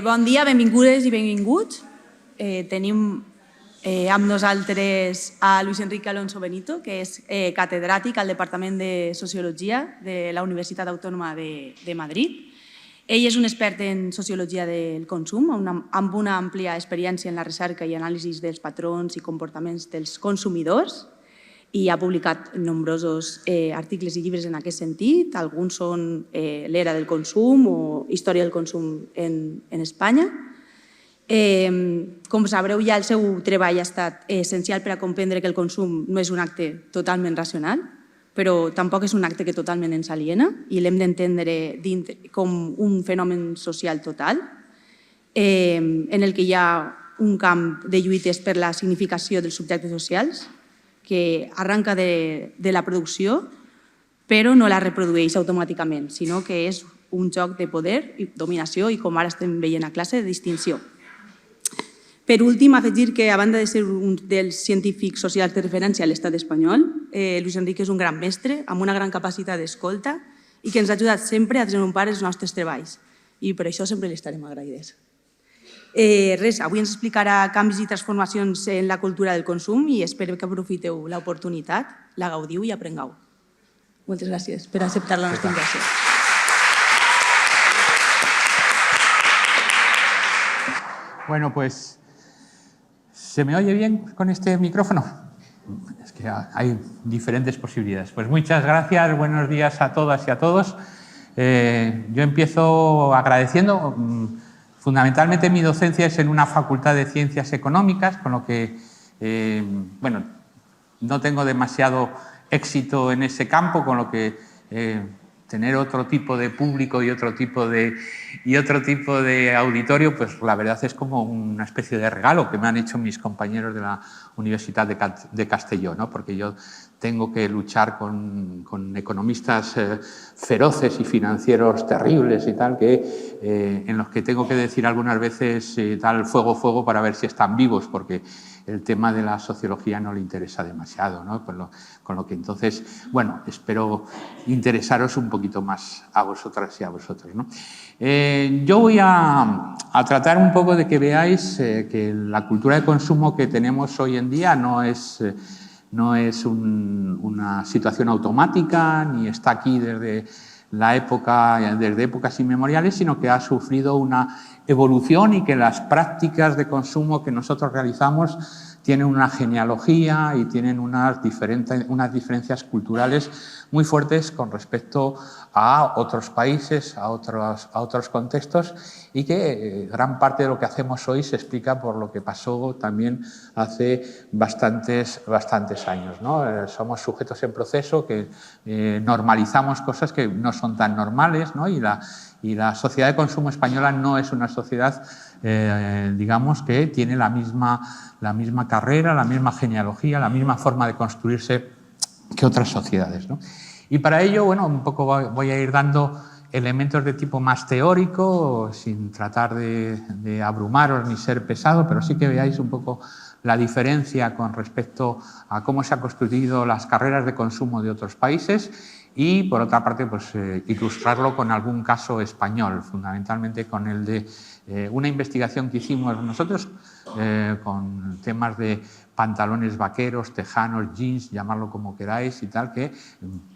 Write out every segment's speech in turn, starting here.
Bon dia, benvingudes i benvinguts. Tenim amb nosaltres a Luis Enrique Alonso Benito, que és catedràtic al Departament de Sociologia de la Universitat Autònoma de Madrid. Ell és un expert en sociologia del consum, amb una àmplia experiència en la recerca i anàlisi dels patrons i comportaments dels consumidors, i ha publicat nombrosos articles i llibres en aquest sentit. Alguns són l'era del consum o història del consum en Espanya. Com sabreu, ja el seu treball ha estat essencial per a comprendre que el consum no és un acte totalment racional, però tampoc és un acte que totalment ens aliena i l'hem d'entendre com un fenomen social total en el que hi ha un camp de lluites per la significació dels subjectes socials que arranca de la producció, però no la reprodueix automàticament, sinó que és un joc de poder i dominació i, com ara estem veient a classe, de distinció. Per últim, afegir que, a banda de ser un dels científics socials de referència a l'estat espanyol, Luis Enrique és un gran mestre, amb una gran capacitat d'escolta i que ens ha ajudat sempre a desenvolupar els nostres treballs. I per això sempre li estarem agraïdes. Res, avui ens explicarà canvis i transformacions en la cultura del consum i espero que aprofiteu l'oportunitat, la gaudiu i aprengueu. Moltes gràcies per acceptar la nostra invitació. Bueno, pues, ¿se me oye bien con este micrófono? Es que hay diferentes posibilidades. Pues muchas gracias, buenos días a todas y a todos. Yo empiezo agradeciendo. Fundamentalmente mi docencia es en una facultad de Ciencias Económicas, con lo que, bueno, no tengo demasiado éxito en ese campo, con lo que tener otro tipo de público y otro tipo de auditorio, pues la verdad es como una especie de regalo que me han hecho mis compañeros de la Universidad de Castelló, ¿no? Porque yo tengo que luchar con economistas feroces y financieros terribles y tal, en los que tengo que decir algunas veces tal fuego para ver si están vivos, porque el tema de la sociología no le interesa demasiado, ¿no? Con lo que entonces, bueno, espero interesaros un poquito más a vosotras y a vosotros, ¿no? Yo voy a tratar un poco de que veáis que la cultura de consumo que tenemos hoy en día no es una situación automática, ni está aquí desde épocas inmemoriales, sino que ha sufrido una evolución y que las prácticas de consumo que nosotros realizamos tienen una genealogía y tienen unas diferencias culturales muy fuertes con respecto a otros países, a otros contextos, y que gran parte de lo que hacemos hoy se explica por lo que pasó también hace bastantes años, ¿no? Somos sujetos en proceso que normalizamos cosas que no son tan normales, ¿no? Y la sociedad de consumo española no es una sociedad, digamos, que tiene la misma carrera, la misma genealogía, la misma forma de construirse que otras sociedades, ¿no? Y para ello, bueno, un poco voy a ir dando elementos de tipo más teórico, sin tratar de abrumaros ni ser pesado, pero sí que veáis un poco la diferencia con respecto a cómo se han construido las carreras de consumo de otros países y, por otra parte, pues, ilustrarlo con algún caso español, fundamentalmente con el de una investigación que hicimos nosotros con temas de pantalones vaqueros, tejanos, jeans, llamarlo como queráis y tal, que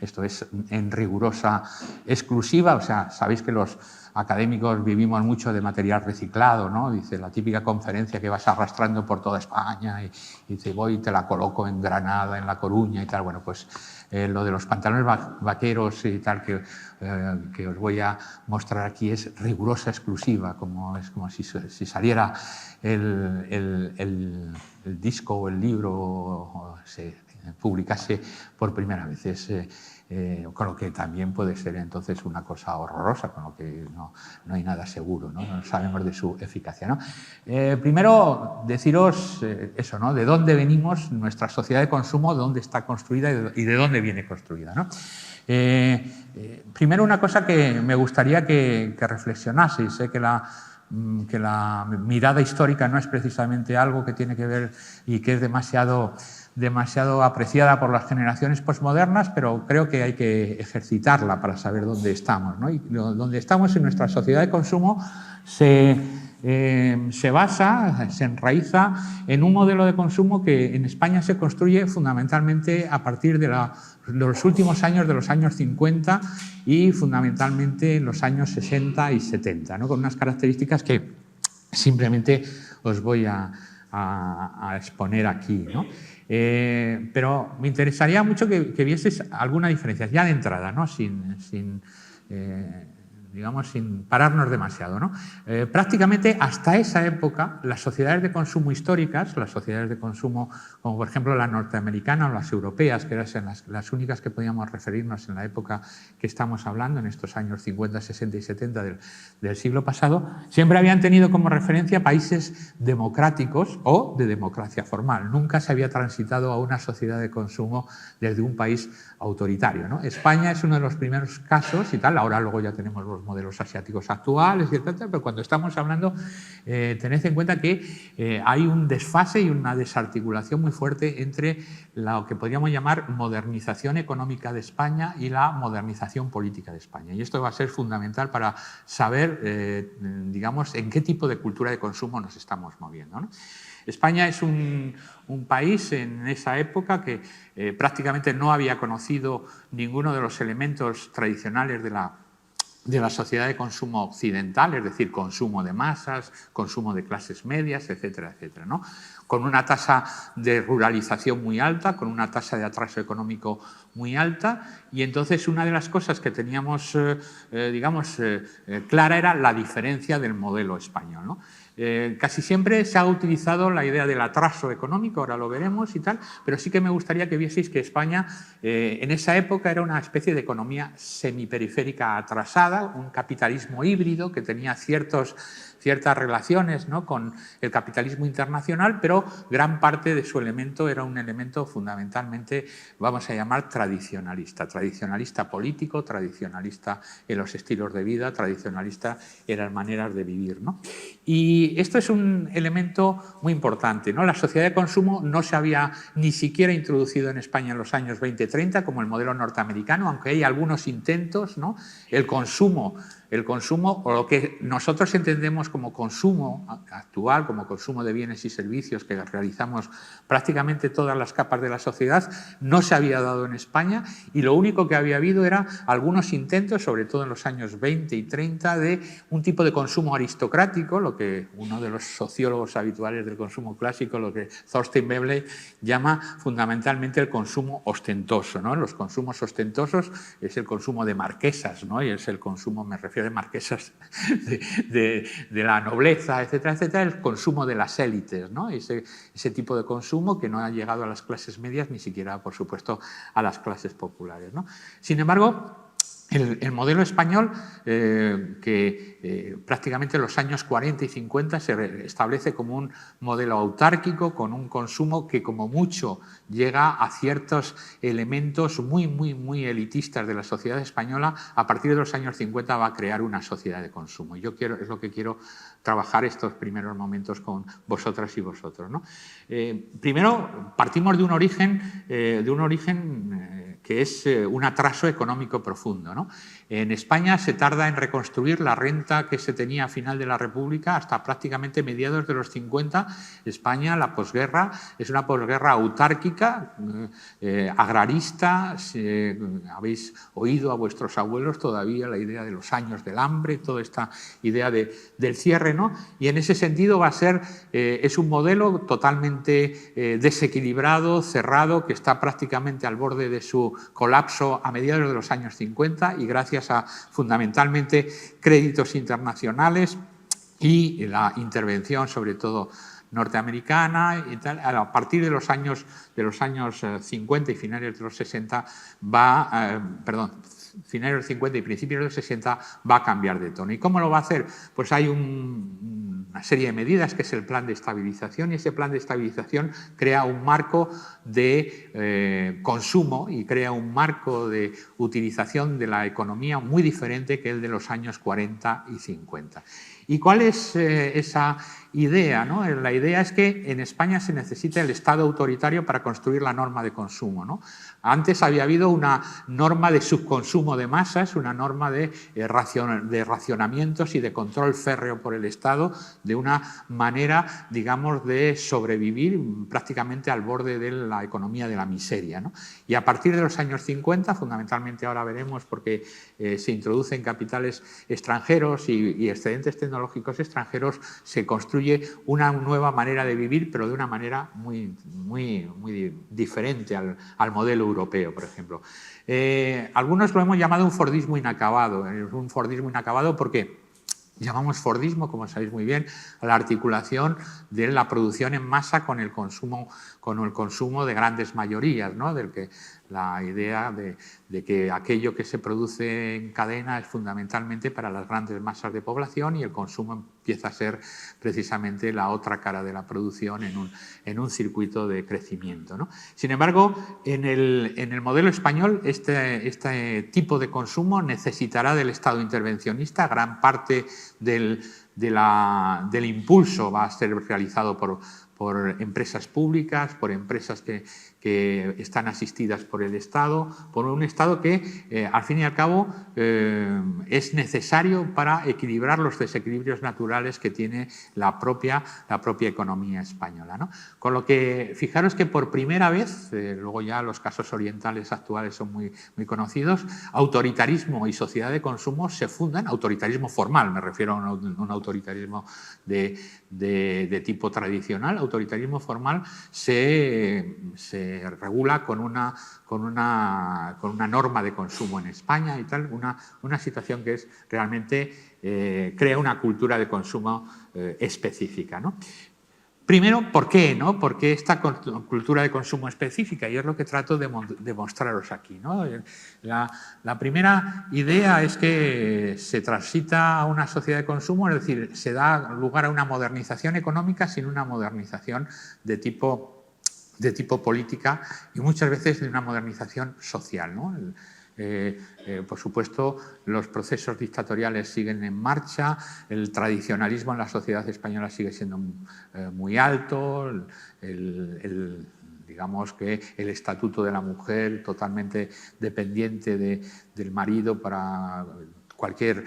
esto es en rigurosa exclusiva. O sea, sabéis que los académicos vivimos mucho de material reciclado, ¿no? Dice, la típica conferencia que vas arrastrando por toda España y dice, voy y te la coloco en Granada, en La Coruña y tal. Bueno, pues lo de los pantalones vaqueros y tal que os voy a mostrar aquí es rigurosa exclusiva, es como si saliera el disco o el libro o se publicase por primera vez. Con lo que también puede ser entonces una cosa horrorosa, con lo que no hay nada seguro, ¿no? No sabemos de su eficacia, ¿no? Primero, deciros eso, ¿no? De dónde venimos, nuestra sociedad de consumo, de dónde está construida y de dónde viene construida, ¿no? Primero, una cosa que me gustaría que reflexionaseis. Sé que la mirada histórica no es precisamente algo que tiene que ver y que es demasiado apreciada por las generaciones posmodernas, pero creo que hay que ejercitarla para saber dónde estamos, ¿no? Y dónde estamos en nuestra sociedad de consumo se basa, se enraiza en un modelo de consumo que en España se construye fundamentalmente a partir de los últimos años, de los años 50 y fundamentalmente en los años 60 y 70, ¿no? Con unas características que simplemente os voy a exponer aquí, ¿no? Pero me interesaría mucho que vieseis alguna diferencia, ya de entrada, ¿no? sin pararnos demasiado, ¿no? Prácticamente hasta esa época las sociedades de consumo históricas, las sociedades de consumo como por ejemplo la norteamericana o las europeas, que eran las únicas que podíamos referirnos en la época que estamos hablando, en estos años 50, 60 y 70 del siglo pasado, siempre habían tenido como referencia países democráticos o de democracia formal. Nunca se había transitado a una sociedad de consumo desde un país autoritario, ¿no? España es uno de los primeros casos y tal, ahora luego ya tenemos los modelos asiáticos actuales, etcétera, pero cuando estamos hablando, tened en cuenta que hay un desfase y una desarticulación muy fuerte entre lo que podríamos llamar modernización económica de España y la modernización política de España. Y esto va a ser fundamental para saber, digamos, en qué tipo de cultura de consumo nos estamos moviendo, ¿no? España es un país en esa época que prácticamente no había conocido ninguno de los elementos tradicionales de la sociedad de consumo occidental, es decir, consumo de masas, consumo de clases medias, etcétera, etcétera, ¿no? Con una tasa de ruralización muy alta, con una tasa de atraso económico muy alta, y entonces una de las cosas que teníamos, clara era la diferencia del modelo español, ¿no? Casi siempre se ha utilizado la idea del atraso económico, ahora lo veremos y tal, pero sí que me gustaría que vieseis que España en esa época era una especie de economía semiperiférica atrasada, un capitalismo híbrido que tenía ciertas relaciones, ¿no?, con el capitalismo internacional, pero gran parte de su elemento era un elemento fundamentalmente, vamos a llamar, tradicionalista político, tradicionalista en los estilos de vida, tradicionalista en las maneras de vivir, ¿no? Y esto es un elemento muy importante, ¿no? La sociedad de consumo no se había ni siquiera introducido en España en los años 20-30 como el modelo norteamericano, aunque hay algunos intentos, ¿no? El consumo, o lo que nosotros entendemos como consumo actual, como consumo de bienes y servicios que realizamos prácticamente todas las capas de la sociedad, no se había dado en España, y lo único que había habido era algunos intentos, sobre todo en los años 20 y 30, de un tipo de consumo aristocrático, lo que uno de los sociólogos habituales del consumo clásico, lo que Thorstein Veblen llama fundamentalmente el consumo ostentoso, ¿no? Los consumos ostentosos es el consumo de marquesas, ¿no? Y es el consumo, me refiero a marquesas de la nobleza, etcétera, etcétera, el consumo de las élites, ¿no? Ese tipo de consumo que no ha llegado a las clases medias, ni siquiera, por supuesto, a las clases populares, ¿no? Sin embargo, el modelo español, que prácticamente en los años 40 y 50 se establece como un modelo autárquico, con un consumo que como mucho llega a ciertos elementos muy, muy, muy elitistas de la sociedad española, a partir de los años 50 va a crear una sociedad de consumo. Es lo que quiero trabajar estos primeros momentos con vosotras y vosotros, ¿no? Primero, partimos de un origen que es un atraso económico profundo, ¿no? En España se tarda en reconstruir la renta que se tenía a final de la República hasta prácticamente mediados de los 50. España, la posguerra, es una posguerra autárquica, agrarista. Habéis oído a vuestros abuelos todavía la idea de los años del hambre, toda esta idea del cierre, ¿no? Y en ese sentido va a ser, es un modelo totalmente desequilibrado, cerrado, que está prácticamente al borde de su colapso a mediados de los años 50, y gracias a fundamentalmente créditos internacionales y la intervención sobre todo norteamericana y tal, a partir de los años 50 y finales de los 60 finales de los 50 y principios de los 60 va a cambiar de tono. ¿Y cómo lo va a hacer? Pues hay una serie de medidas, que es el plan de estabilización, y ese plan de estabilización crea un marco de consumo y crea un marco de utilización de la economía muy diferente que el de los años 40 y 50. ¿Y cuál es esa idea, ¿no? La idea es que en España se necesita el Estado autoritario para construir la norma de consumo, ¿no? Antes había habido una norma de subconsumo de masas, una norma de racionamientos y de control férreo por el Estado, de una manera, digamos, de sobrevivir prácticamente al borde de la economía de la miseria, ¿no? Y a partir de los años 50, fundamentalmente ahora veremos porque se introducen capitales extranjeros y excedentes tecnológicos extranjeros, se construye una nueva manera de vivir, pero de una manera muy diferente al modelo europeo, por ejemplo. Algunos lo hemos llamado un fordismo inacabado. Es un fordismo inacabado porque llamamos fordismo, como sabéis muy bien, a la articulación de la producción en masa con el consumo de grandes mayorías, ¿no? Del que la idea de que aquello que se produce en cadena es fundamentalmente para las grandes masas de población y el consumo empieza a ser precisamente la otra cara de la producción en un circuito de crecimiento, ¿no? Sin embargo, en el modelo español este tipo de consumo necesitará del Estado intervencionista. Gran parte del impulso va a ser realizado por empresas públicas, por empresas que están asistidas por el Estado, por un Estado que, al fin y al cabo, es necesario para equilibrar los desequilibrios naturales que tiene la propia economía española, ¿no? Con lo que, fijaros que por primera vez, luego ya los casos orientales actuales son muy conocidos, autoritarismo y sociedad de consumo se fundan, autoritarismo formal, me refiero a un autoritarismo de tipo tradicional. Autoritarismo formal se regula con una norma de consumo en España y tal, una situación que es realmente crea una cultura de consumo específica, ¿no? Primero, ¿por qué? ¿No? ¿Por qué esta cultura de consumo específica? Y es lo que trato de mostraros aquí, ¿no? La primera idea es que se transita a una sociedad de consumo, es decir, se da lugar a una modernización económica sin una modernización de tipo política y muchas veces de una modernización social, ¿no? Por supuesto, los procesos dictatoriales siguen en marcha, el tradicionalismo en la sociedad española sigue siendo muy alto, digamos que el estatuto de la mujer totalmente dependiente del marido para cualquier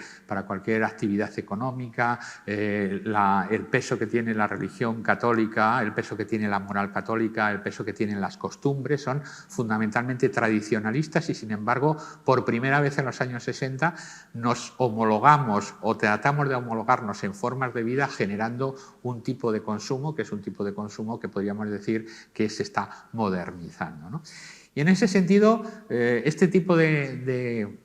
actividad económica, el peso que tiene la religión católica, el peso que tiene la moral católica, el peso que tienen las costumbres, son fundamentalmente tradicionalistas y, sin embargo, por primera vez en los años 60 nos homologamos o tratamos de homologarnos en formas de vida generando un tipo de consumo, que es un tipo de consumo que podríamos decir que se está modernizando, ¿no? Y en ese sentido, este tipo de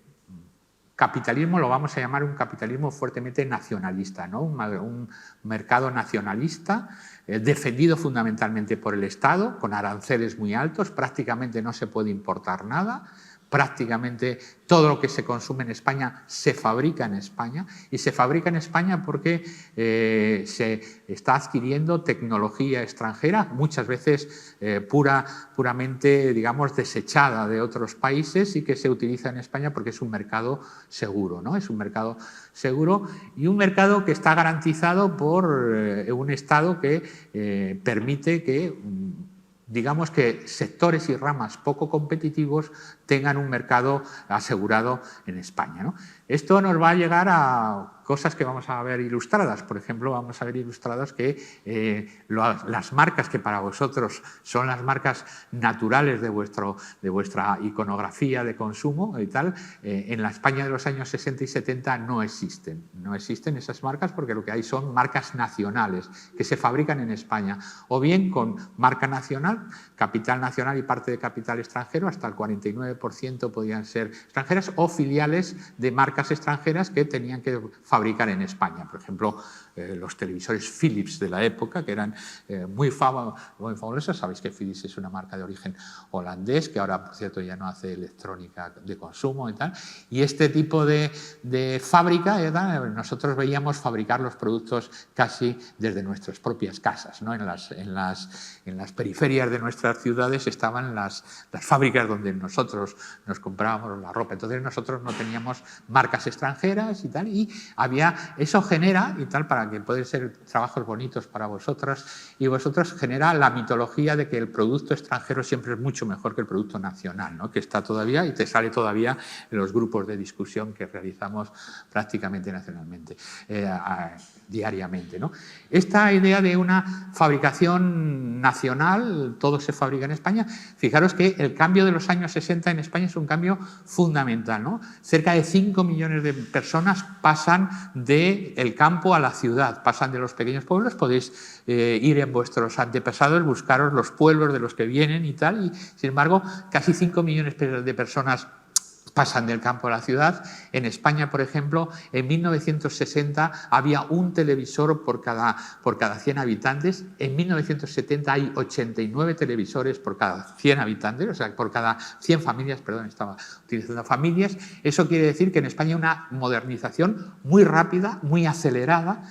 capitalismo lo vamos a llamar un capitalismo fuertemente nacionalista, ¿no? Un mercado nacionalista defendido fundamentalmente por el Estado, con aranceles muy altos, prácticamente no se puede importar nada, prácticamente todo lo que se consume en España se fabrica en España y se fabrica en España porque se está adquiriendo tecnología extranjera, muchas veces puramente, digamos, desechada de otros países y que se utiliza en España porque es un mercado seguro, ¿no? Es un mercado seguro y un mercado que está garantizado por un Estado que permite que, digamos, que sectores y ramas poco competitivos tengan un mercado asegurado en España, ¿no? Esto nos va a llegar a cosas que vamos a ver ilustradas. Por ejemplo, vamos a ver ilustradas que las marcas que para vosotros son las marcas naturales de vuestra iconografía de consumo y tal, en la España de los años 60 y 70 no existen. No existen esas marcas porque lo que hay son marcas nacionales que se fabrican en España, o bien con marca nacional, capital nacional y parte de capital extranjero, hasta el 49% podían ser extranjeras, o filiales de marcas extranjeras que tenían que fabricar en España. Por ejemplo, los televisores Philips de la época, que eran muy famosos. Sabéis que Philips es una marca de origen holandés, que ahora, por cierto, ya no hace electrónica de consumo y tal. Y este tipo de fábrica, nosotros veíamos fabricar los productos casi desde nuestras propias casas, ¿no? En las periferias de nuestras ciudades estaban las fábricas donde nosotros nos comprábamos la ropa. Entonces nosotros no teníamos marcas extranjeras y tal, y eso genera, y tal, para que pueden ser trabajos bonitos para vosotras y vosotros, genera la mitología de que el producto extranjero siempre es mucho mejor que el producto nacional, ¿no? Que está todavía y te sale todavía en los grupos de discusión que realizamos prácticamente nacionalmente, diariamente, ¿no? Esta idea de una fabricación nacional, todo se fabrica en España, fijaros que el cambio de los años 60 en España es un cambio fundamental, ¿no? Cerca de 5 millones de personas pasan del campo a la ciudad, pasan de los pequeños pueblos, podéis ir en vuestros antepasados, buscaros los pueblos de los que vienen y tal, y sin embargo casi 5 millones de personas pasan del campo a la ciudad. En España, por ejemplo, en 1960 había un televisor por cada 100 habitantes. En 1970 hay 89 televisores por cada 100 habitantes, o sea, por cada 100 familias, perdón, estaba utilizando familias. Eso quiere decir que en España hay una modernización muy rápida, muy acelerada,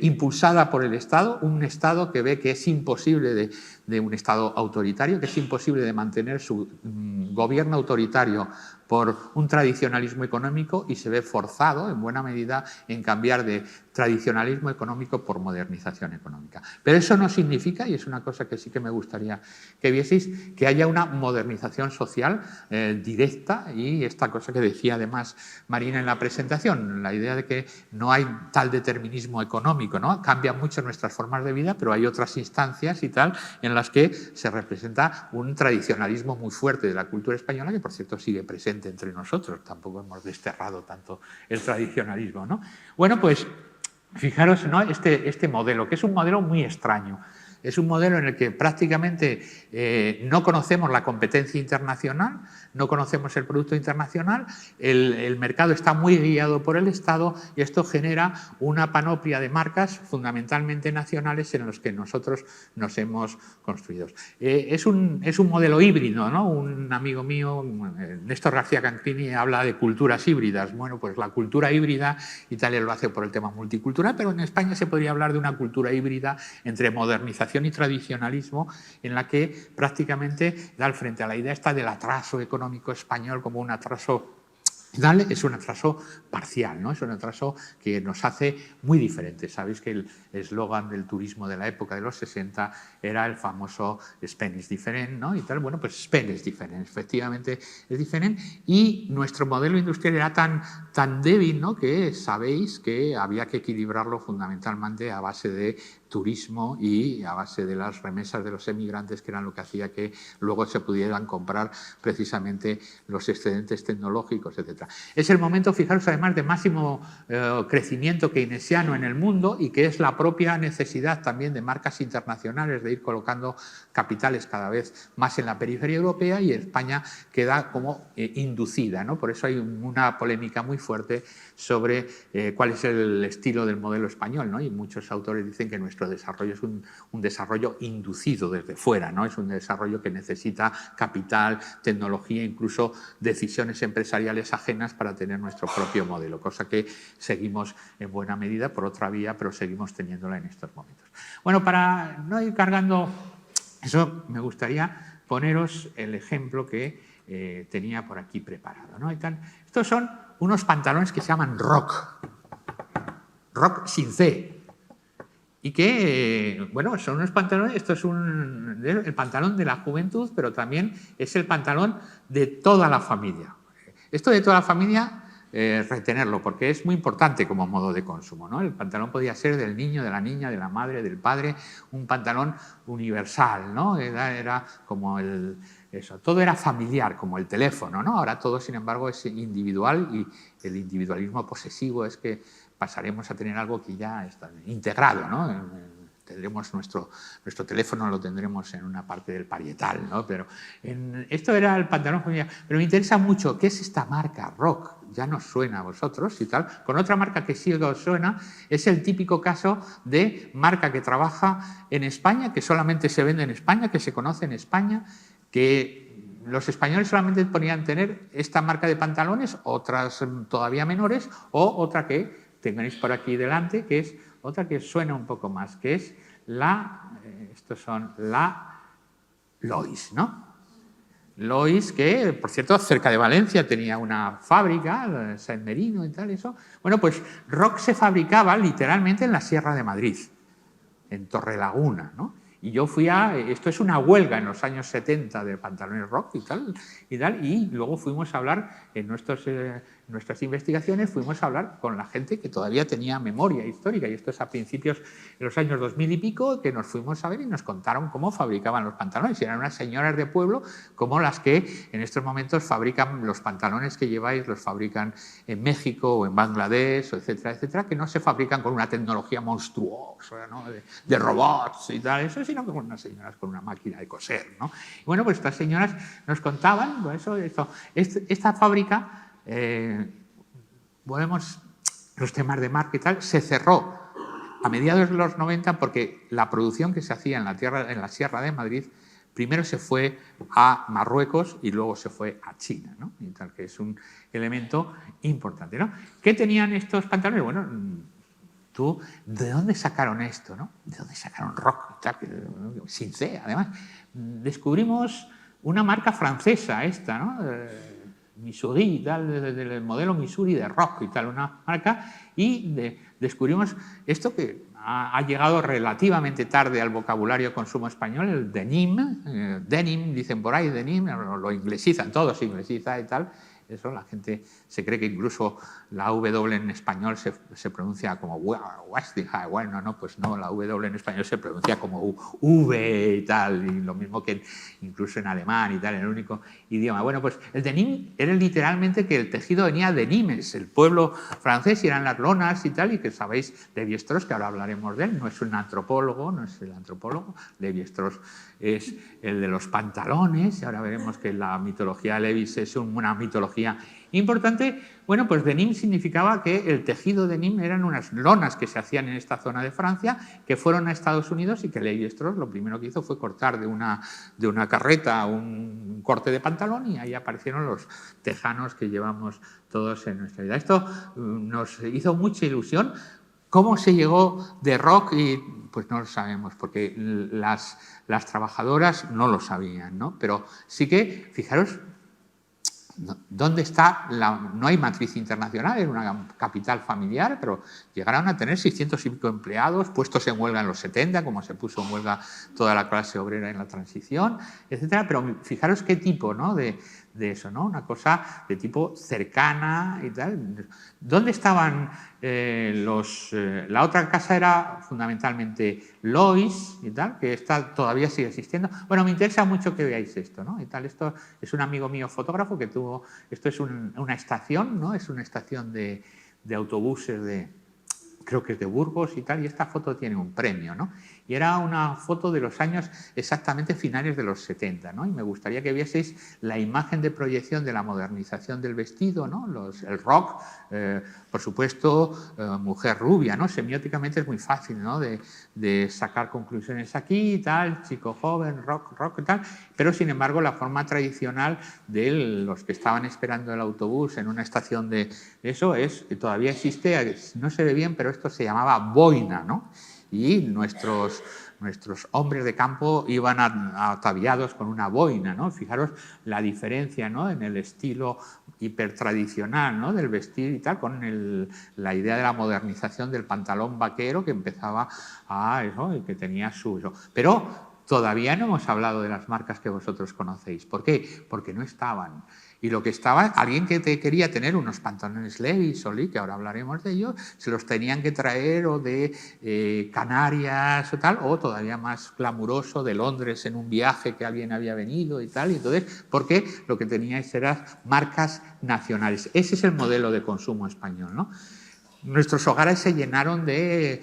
impulsada por el Estado, un Estado que ve que es imposible de un Estado autoritario, que es imposible de mantener su gobierno autoritario por un tradicionalismo económico y se ve forzado, en buena medida, en cambiar de tradicionalismo económico por modernización económica. Pero eso no significa, y es una cosa que sí que me gustaría que vieseis, que haya una modernización social directa, y esta cosa que decía además Marina en la presentación, la idea de que no hay tal determinismo económico, ¿no? Cambian mucho nuestras formas de vida, pero hay otras instancias y tal en las que se representa un tradicionalismo muy fuerte de la cultura española, que por cierto sigue presente entre nosotros, tampoco hemos desterrado tanto el tradicionalismo, ¿no? Bueno, pues fijaros, ¿no? Este modelo, que es un modelo muy extraño. Es un modelo en el que prácticamente no conocemos la competencia internacional, no conocemos el producto internacional, el mercado está muy guiado por el Estado y esto genera una panoplia de marcas fundamentalmente nacionales en los que nosotros nos hemos construido. Es un modelo híbrido, ¿no? Un amigo mío, Néstor García Cancrini, habla de culturas híbridas. Bueno, pues la cultura híbrida, Italia lo hace por el tema multicultural, pero en España se podría hablar de una cultura híbrida entre modernización y tradicionalismo, en la que prácticamente da al frente a la idea esta del atraso económico español como un atraso. Es un atraso parcial, ¿no? Es un atraso que nos hace muy diferentes. Sabéis que el eslogan del turismo de la época de los 60 era el famoso Spain is different, ¿no? Y tal, bueno, pues Spain is different, efectivamente es diferente, y nuestro modelo industrial era tan débil, ¿no? Que sabéis que había que equilibrarlo fundamentalmente a base de turismo y a base de las remesas de los emigrantes, que eran lo que hacía que luego se pudieran comprar precisamente los excedentes tecnológicos, etc. Es el momento, fijaros, además de máximo crecimiento keynesiano en el mundo, y que es la propia necesidad también de marcas internacionales de ir colocando capitales cada vez más en la periferia europea, y España queda como inducida, ¿no? Por eso hay una polémica muy fuerte sobre cuál es el estilo del modelo español, ¿no? Y muchos autores dicen que nuestro desarrollo es un desarrollo inducido desde fuera, ¿no? Es un desarrollo que necesita capital, tecnología, incluso decisiones empresariales ajenas para tener nuestro propio modelo, cosa que seguimos en buena medida por otra vía, pero seguimos teniéndola en estos momentos. Bueno, para no ir cargando eso, me gustaría poneros el ejemplo que tenía por aquí preparado, ¿no? Estos son unos pantalones que se llaman rock sin C, y que, bueno, son unos pantalones, esto es el pantalón de la juventud, pero también es el pantalón de toda la familia. Esto de toda la familia, retenerlo, porque es muy importante como modo de consumo, ¿no? El pantalón podía ser del niño, de la niña, de la madre, del padre, un pantalón universal, ¿no? Era como eso, todo era familiar, como el teléfono, ¿no? Ahora todo, sin embargo, es individual, y el individualismo posesivo es que pasaremos a tener algo que ya está integrado, ¿no? Tendremos nuestro teléfono, lo tendremos en una parte del parietal, ¿no? Pero esto era el pantalón familiar. Pero me interesa mucho, ¿qué es esta marca rock? Ya nos suena a vosotros y tal. Con otra marca que sí os suena, es el típico caso de marca que trabaja en España, que solamente se vende en España, que se conoce en España, que los españoles solamente podían tener esta marca de pantalones, otras todavía menores, o otra que tengáis por aquí delante, que es otra que suena un poco más, que es la Lois, ¿no? Lois, que, por cierto, cerca de Valencia tenía una fábrica, San Merino y tal, eso. Bueno, pues rock se fabricaba literalmente en la Sierra de Madrid, en Torrelaguna, ¿no? Y yo fui esto es una huelga en los años 70 de pantalones rock y tal, y luego fuimos a hablar en nuestras investigaciones, fuimos a hablar con la gente que todavía tenía memoria histórica, y esto es a principios de los años 2000 y pico, que nos fuimos a ver y nos contaron cómo fabricaban los pantalones, y eran unas señoras de pueblo como las que en estos momentos fabrican los pantalones que lleváis, los fabrican en México o en Bangladesh, etcétera, etcétera, que no se fabrican con una tecnología monstruosa, ¿no? de robots y tal, eso, sino que con unas señoras con una máquina de coser, ¿no? Y bueno, pues estas señoras nos contaban, pues esta fábrica, volvemos los temas de marca y tal, se cerró a mediados de los 90 porque la producción que se hacía en la Sierra de Madrid primero se fue a Marruecos y luego se fue a China, ¿no? Y tal, que es un elemento importante, ¿no? ¿Qué tenían estos pantalones? Bueno, ¿de dónde sacaron esto, no? ¿De dónde sacaron rock y tal? Sin C, además. Descubrimos una marca francesa esta, ¿no? Missouri y tal, del modelo Missouri de rock y tal, una marca, y descubrimos esto que ha llegado relativamente tarde al vocabulario de consumo español, el denim, denim, dicen por ahí, denim, lo inglesizan, todo se inglesiza y tal. Eso, la gente se cree que incluso la W en español se pronuncia como Westinghouse. Bueno, no, pues no, la W en español se pronuncia como V y tal, y lo mismo que incluso en alemán y tal, en el único idioma. Bueno, pues el denim era literalmente que el tejido venía de Nimes, el pueblo francés, y eran las lonas y tal, y que sabéis, Lévi-Strauss, que ahora hablaremos de él, no es un antropólogo, no es el antropólogo, Lévi-Strauss es el de los pantalones, y ahora veremos que la mitología de Lévi es una mitología importante. Bueno, pues denim significaba que el tejido denim eran unas lonas que se hacían en esta zona de Francia, que fueron a Estados Unidos, y que Lévi-Strauss lo primero que hizo fue cortar de una carreta un corte de pantalón, y ahí aparecieron los tejanos que llevamos todos en nuestra vida. Esto nos hizo mucha ilusión. ¿Cómo se llegó de rock? Y pues no lo sabemos, porque las trabajadoras no lo sabían, ¿no? Pero sí que, fijaros, ¿dónde está? No hay matriz internacional, era una capital familiar, pero llegaron a tener 600 y pico empleados, puestos en huelga en los 70, como se puso en huelga toda la clase obrera en la transición, etcétera. Pero fijaros qué tipo, ¿no? de eso, ¿no? Una cosa de tipo cercana y tal. ¿Dónde estaban la otra casa era fundamentalmente Lois y tal, que todavía sigue existiendo. Bueno, me interesa mucho que veáis esto, ¿no? Y tal, esto es un amigo mío fotógrafo que tuvo, esto es una estación, ¿no? Es una estación de autobuses creo que es de Burgos y tal, y esta foto tiene un premio, ¿no? Y era una foto de los años exactamente finales de los 70, ¿no? Y me gustaría que vieseis la imagen de proyección de la modernización del vestido, ¿no? El rock, por supuesto, mujer rubia, ¿no? Semióticamente es muy fácil, ¿no? De sacar conclusiones aquí y tal, chico joven, rock y tal, pero sin embargo la forma tradicional de los que estaban esperando el autobús en una estación de eso es que todavía existe, no se ve bien, pero esto se llamaba boina, ¿no? Y nuestros hombres de campo iban ataviados con una boina, ¿no? Fijaros la diferencia, ¿no? En el estilo hipertradicional, ¿no? Del vestir y tal, con la idea de la modernización del pantalón vaquero que empezaba a eso y que tenía su... Pero todavía no hemos hablado de las marcas que vosotros conocéis. ¿Por qué? Porque no estaban. Y lo que estaba, alguien que quería tener unos pantalones Levi's o Lee, que ahora hablaremos de ellos, se los tenían que traer o de Canarias o tal, o todavía más glamuroso de Londres en un viaje que alguien había venido y tal. Y entonces, porque lo que teníais eran marcas nacionales. Ese es el modelo de consumo español, ¿no? Nuestros hogares se llenaron de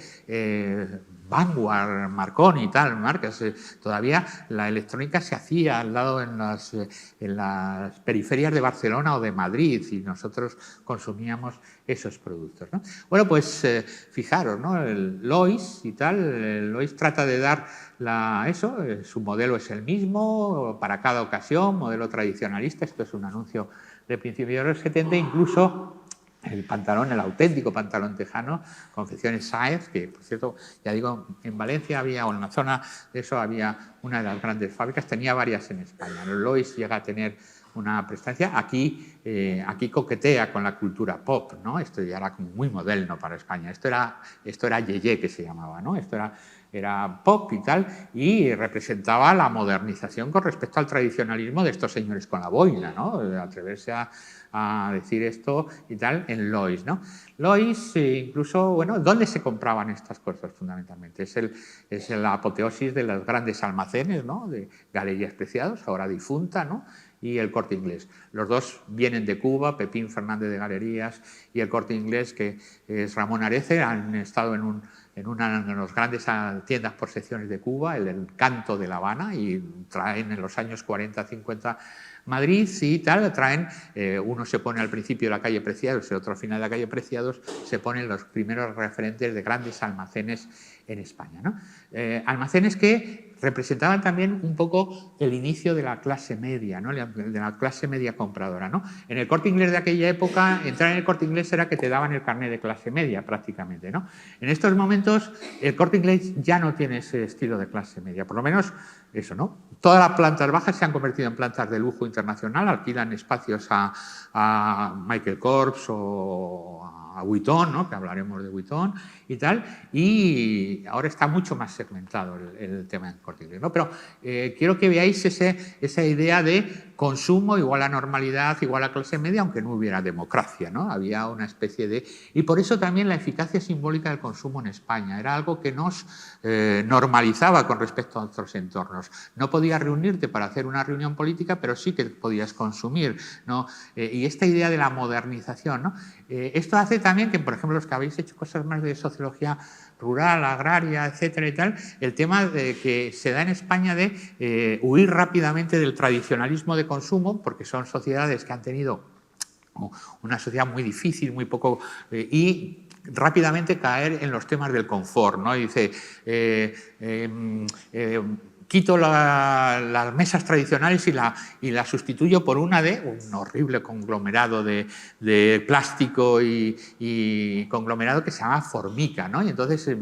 Vanguard, Marconi y tal, marcas. Todavía la electrónica se hacía al lado en las periferias de Barcelona o de Madrid, y nosotros consumíamos esos productos, ¿no? Bueno, pues fijaros, ¿no? El Lois y tal, el Lois trata de dar su modelo es el mismo para cada ocasión, modelo tradicionalista. Esto es un anuncio de principios de los 70, incluso el pantalón, el auténtico pantalón tejano, Confecciones Sáez, que por cierto, ya digo, en Valencia había, o en la zona de eso, había una de las grandes fábricas, tenía varias en España. Lois llega a tener una prestancia, aquí coquetea con la cultura pop, ¿no? Esto ya era como muy moderno para España, esto era yeye, que se llamaba, ¿no? Esto era pop y tal, y representaba la modernización con respecto al tradicionalismo de estos señores con la boina, ¿no? Atreverse a decir esto y tal en Lois, ¿no? Lois, incluso, bueno, ¿dónde se compraban estas cosas fundamentalmente? Es la apoteosis de los grandes almacenes, ¿no? De Galerías Preciados, ahora difunta, ¿no? Y el Corte Inglés. Los dos vienen de Cuba, Pepín Fernández de Galerías y el Corte Inglés, que es Ramón Arece, han estado en una de las grandes tiendas por secciones de Cuba, el Encanto de La Habana, y traen en los años 40, 50 Madrid y tal, traen, uno se pone al principio de la calle Preciados y otro al final de la calle Preciados, se ponen los primeros referentes de grandes almacenes en España, ¿no? Almacenes que representaban también un poco el inicio de la clase media, ¿no? De la clase media compradora, ¿no? En el Corte Inglés de aquella época, entrar en el Corte Inglés era que te daban el carnet de clase media prácticamente, ¿no? En estos momentos el Corte Inglés ya no tiene ese estilo de clase media, por lo menos eso, ¿no? Todas las plantas bajas se han convertido en plantas de lujo internacional, alquilan espacios a Michael Kors o a Vuitton, ¿no? Que hablaremos de Vuitton y tal, y ahora está mucho más segmentado el tema del Corte Inglés, ¿no? Pero quiero que veáis esa idea de consumo igual a normalidad, igual a clase media, aunque no hubiera democracia, ¿no? Había una especie de... Y por eso también la eficacia simbólica del consumo en España era algo que nos normalizaba con respecto a otros entornos. No podías reunirte para hacer una reunión política, pero sí que podías consumir, ¿no? Y esta idea de la modernización, ¿no? Esto hace también que, por ejemplo, los que habéis hecho cosas más de sociología rural, agraria, etcétera y tal, el tema de que se da en España de huir rápidamente del tradicionalismo de consumo, porque son sociedades que han tenido una sociedad muy difícil, muy poco... y rápidamente caer en los temas del confort, ¿no? Y dice... quito las mesas tradicionales y la sustituyo por una de un horrible conglomerado de plástico y conglomerado que se llama Formica, ¿no? Y entonces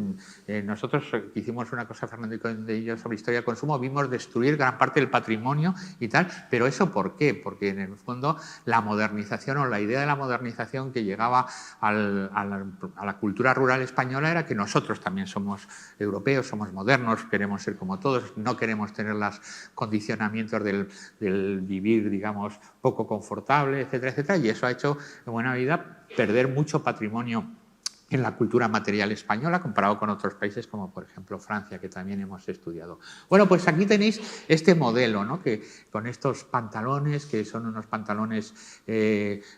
nosotros hicimos una cosa, Fernando y yo, sobre historia del consumo, vimos destruir gran parte del patrimonio y tal, pero ¿eso por qué? Porque en el fondo la modernización o la idea de la modernización que llegaba a la cultura rural española era que nosotros también somos europeos, somos modernos, queremos ser como todos, no queremos tener los condicionamientos del vivir, digamos, poco confortable, etcétera, etcétera, y eso ha hecho en buena medida perder mucho patrimonio en la cultura material española comparado con otros países como por ejemplo Francia, que también hemos estudiado. Bueno, pues aquí tenéis este modelo, ¿no? Que con estos pantalones, que son unos pantalones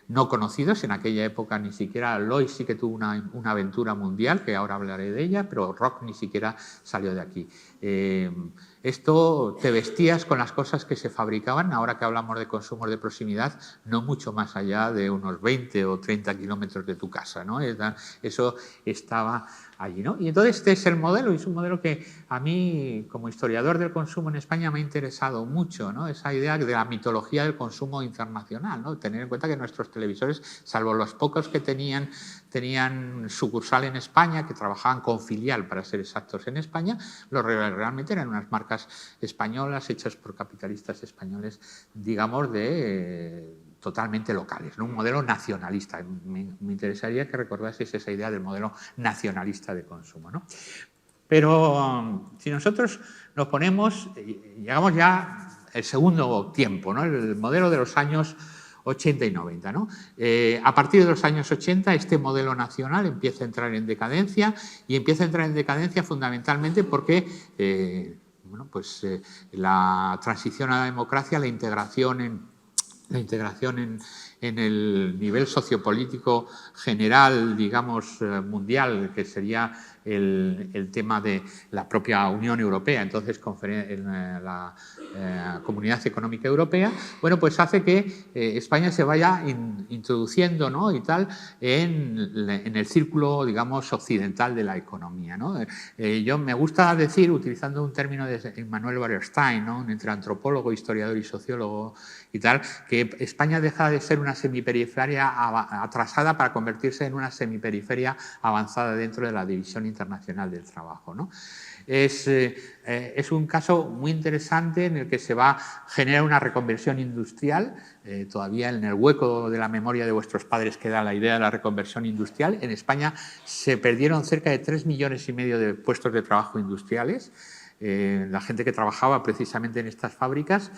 no conocidos, en aquella época ni siquiera Lois sí que tuvo una aventura mundial, que ahora hablaré de ella, pero Rock ni siquiera salió de aquí. Esto te vestías con las cosas que se fabricaban, ahora que hablamos de consumos de proximidad, no mucho más allá de unos 20 o 30 kilómetros de tu casa, ¿no? Eso estaba allí, ¿no? Y entonces este es el modelo, y es un modelo que a mí, como historiador del consumo en España, me ha interesado mucho, ¿no? Esa idea de la mitología del consumo internacional, ¿no? Tener en cuenta que nuestros televisores, salvo los pocos que tenían sucursal en España, que trabajaban con filial, para ser exactos, en España, realmente eran unas marcas españolas hechas por capitalistas españoles, digamos, totalmente locales, ¿no? Un modelo nacionalista. Me interesaría que recordaseis esa idea del modelo nacionalista de consumo, ¿no? Pero si nosotros nos ponemos, llegamos ya al segundo tiempo, ¿no? El modelo de los años 80 y 90, ¿no? A partir de los años 80 este modelo nacional empieza a entrar en decadencia, y empieza a entrar en decadencia fundamentalmente porque la transición a la democracia, la integración en el nivel sociopolítico general, digamos, mundial, que sería el tema de la propia Unión Europea, entonces la Comunidad Económica Europea, bueno, pues hace que España se vaya introduciendo, ¿no?, y tal en el círculo, digamos, occidental de la economía, ¿no? Yo me gusta decir, utilizando un término de Immanuel Wallerstein, ¿no?, entre antropólogo, historiador y sociólogo y tal, que España deja de ser una semiperiferia atrasada para convertirse en una semiperiferia avanzada dentro de la División Internacional del Trabajo, ¿no? Es un caso muy interesante en el que se va a generar una reconversión industrial. Todavía en el hueco de la memoria de vuestros padres queda la idea de la reconversión industrial. En España se perdieron cerca de 3,5 millones de puestos de trabajo industriales. La gente que trabajaba precisamente en estas fábricas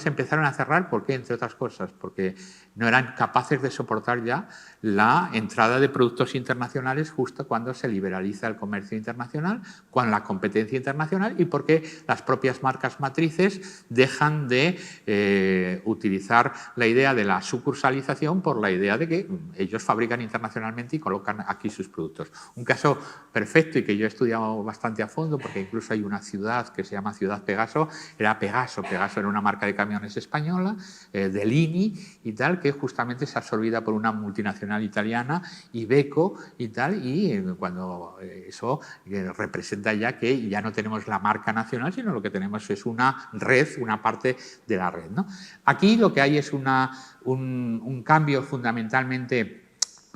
empezaron a cerrar. ¿Por qué? Entre otras cosas, porque no eran capaces de soportar ya la entrada de productos internacionales justo cuando se liberaliza el comercio internacional, con la competencia internacional, y porque las propias marcas matrices dejan de utilizar la idea de la sucursalización por la idea de que ellos fabrican internacionalmente y colocan aquí sus productos. Un caso perfecto y que yo he estudiado bastante a fondo, porque incluso hay una ciudad que se llama Ciudad Pegaso, era Pegaso. Pegaso era una marca de camiones española, Dell'Ini y tal, que justamente es absorbida por una multinacional italiana, Iveco y tal, y cuando eso representa ya que ya no tenemos la marca nacional, sino lo que tenemos es una red, una parte de la red, ¿no? Aquí lo que hay es un cambio fundamentalmente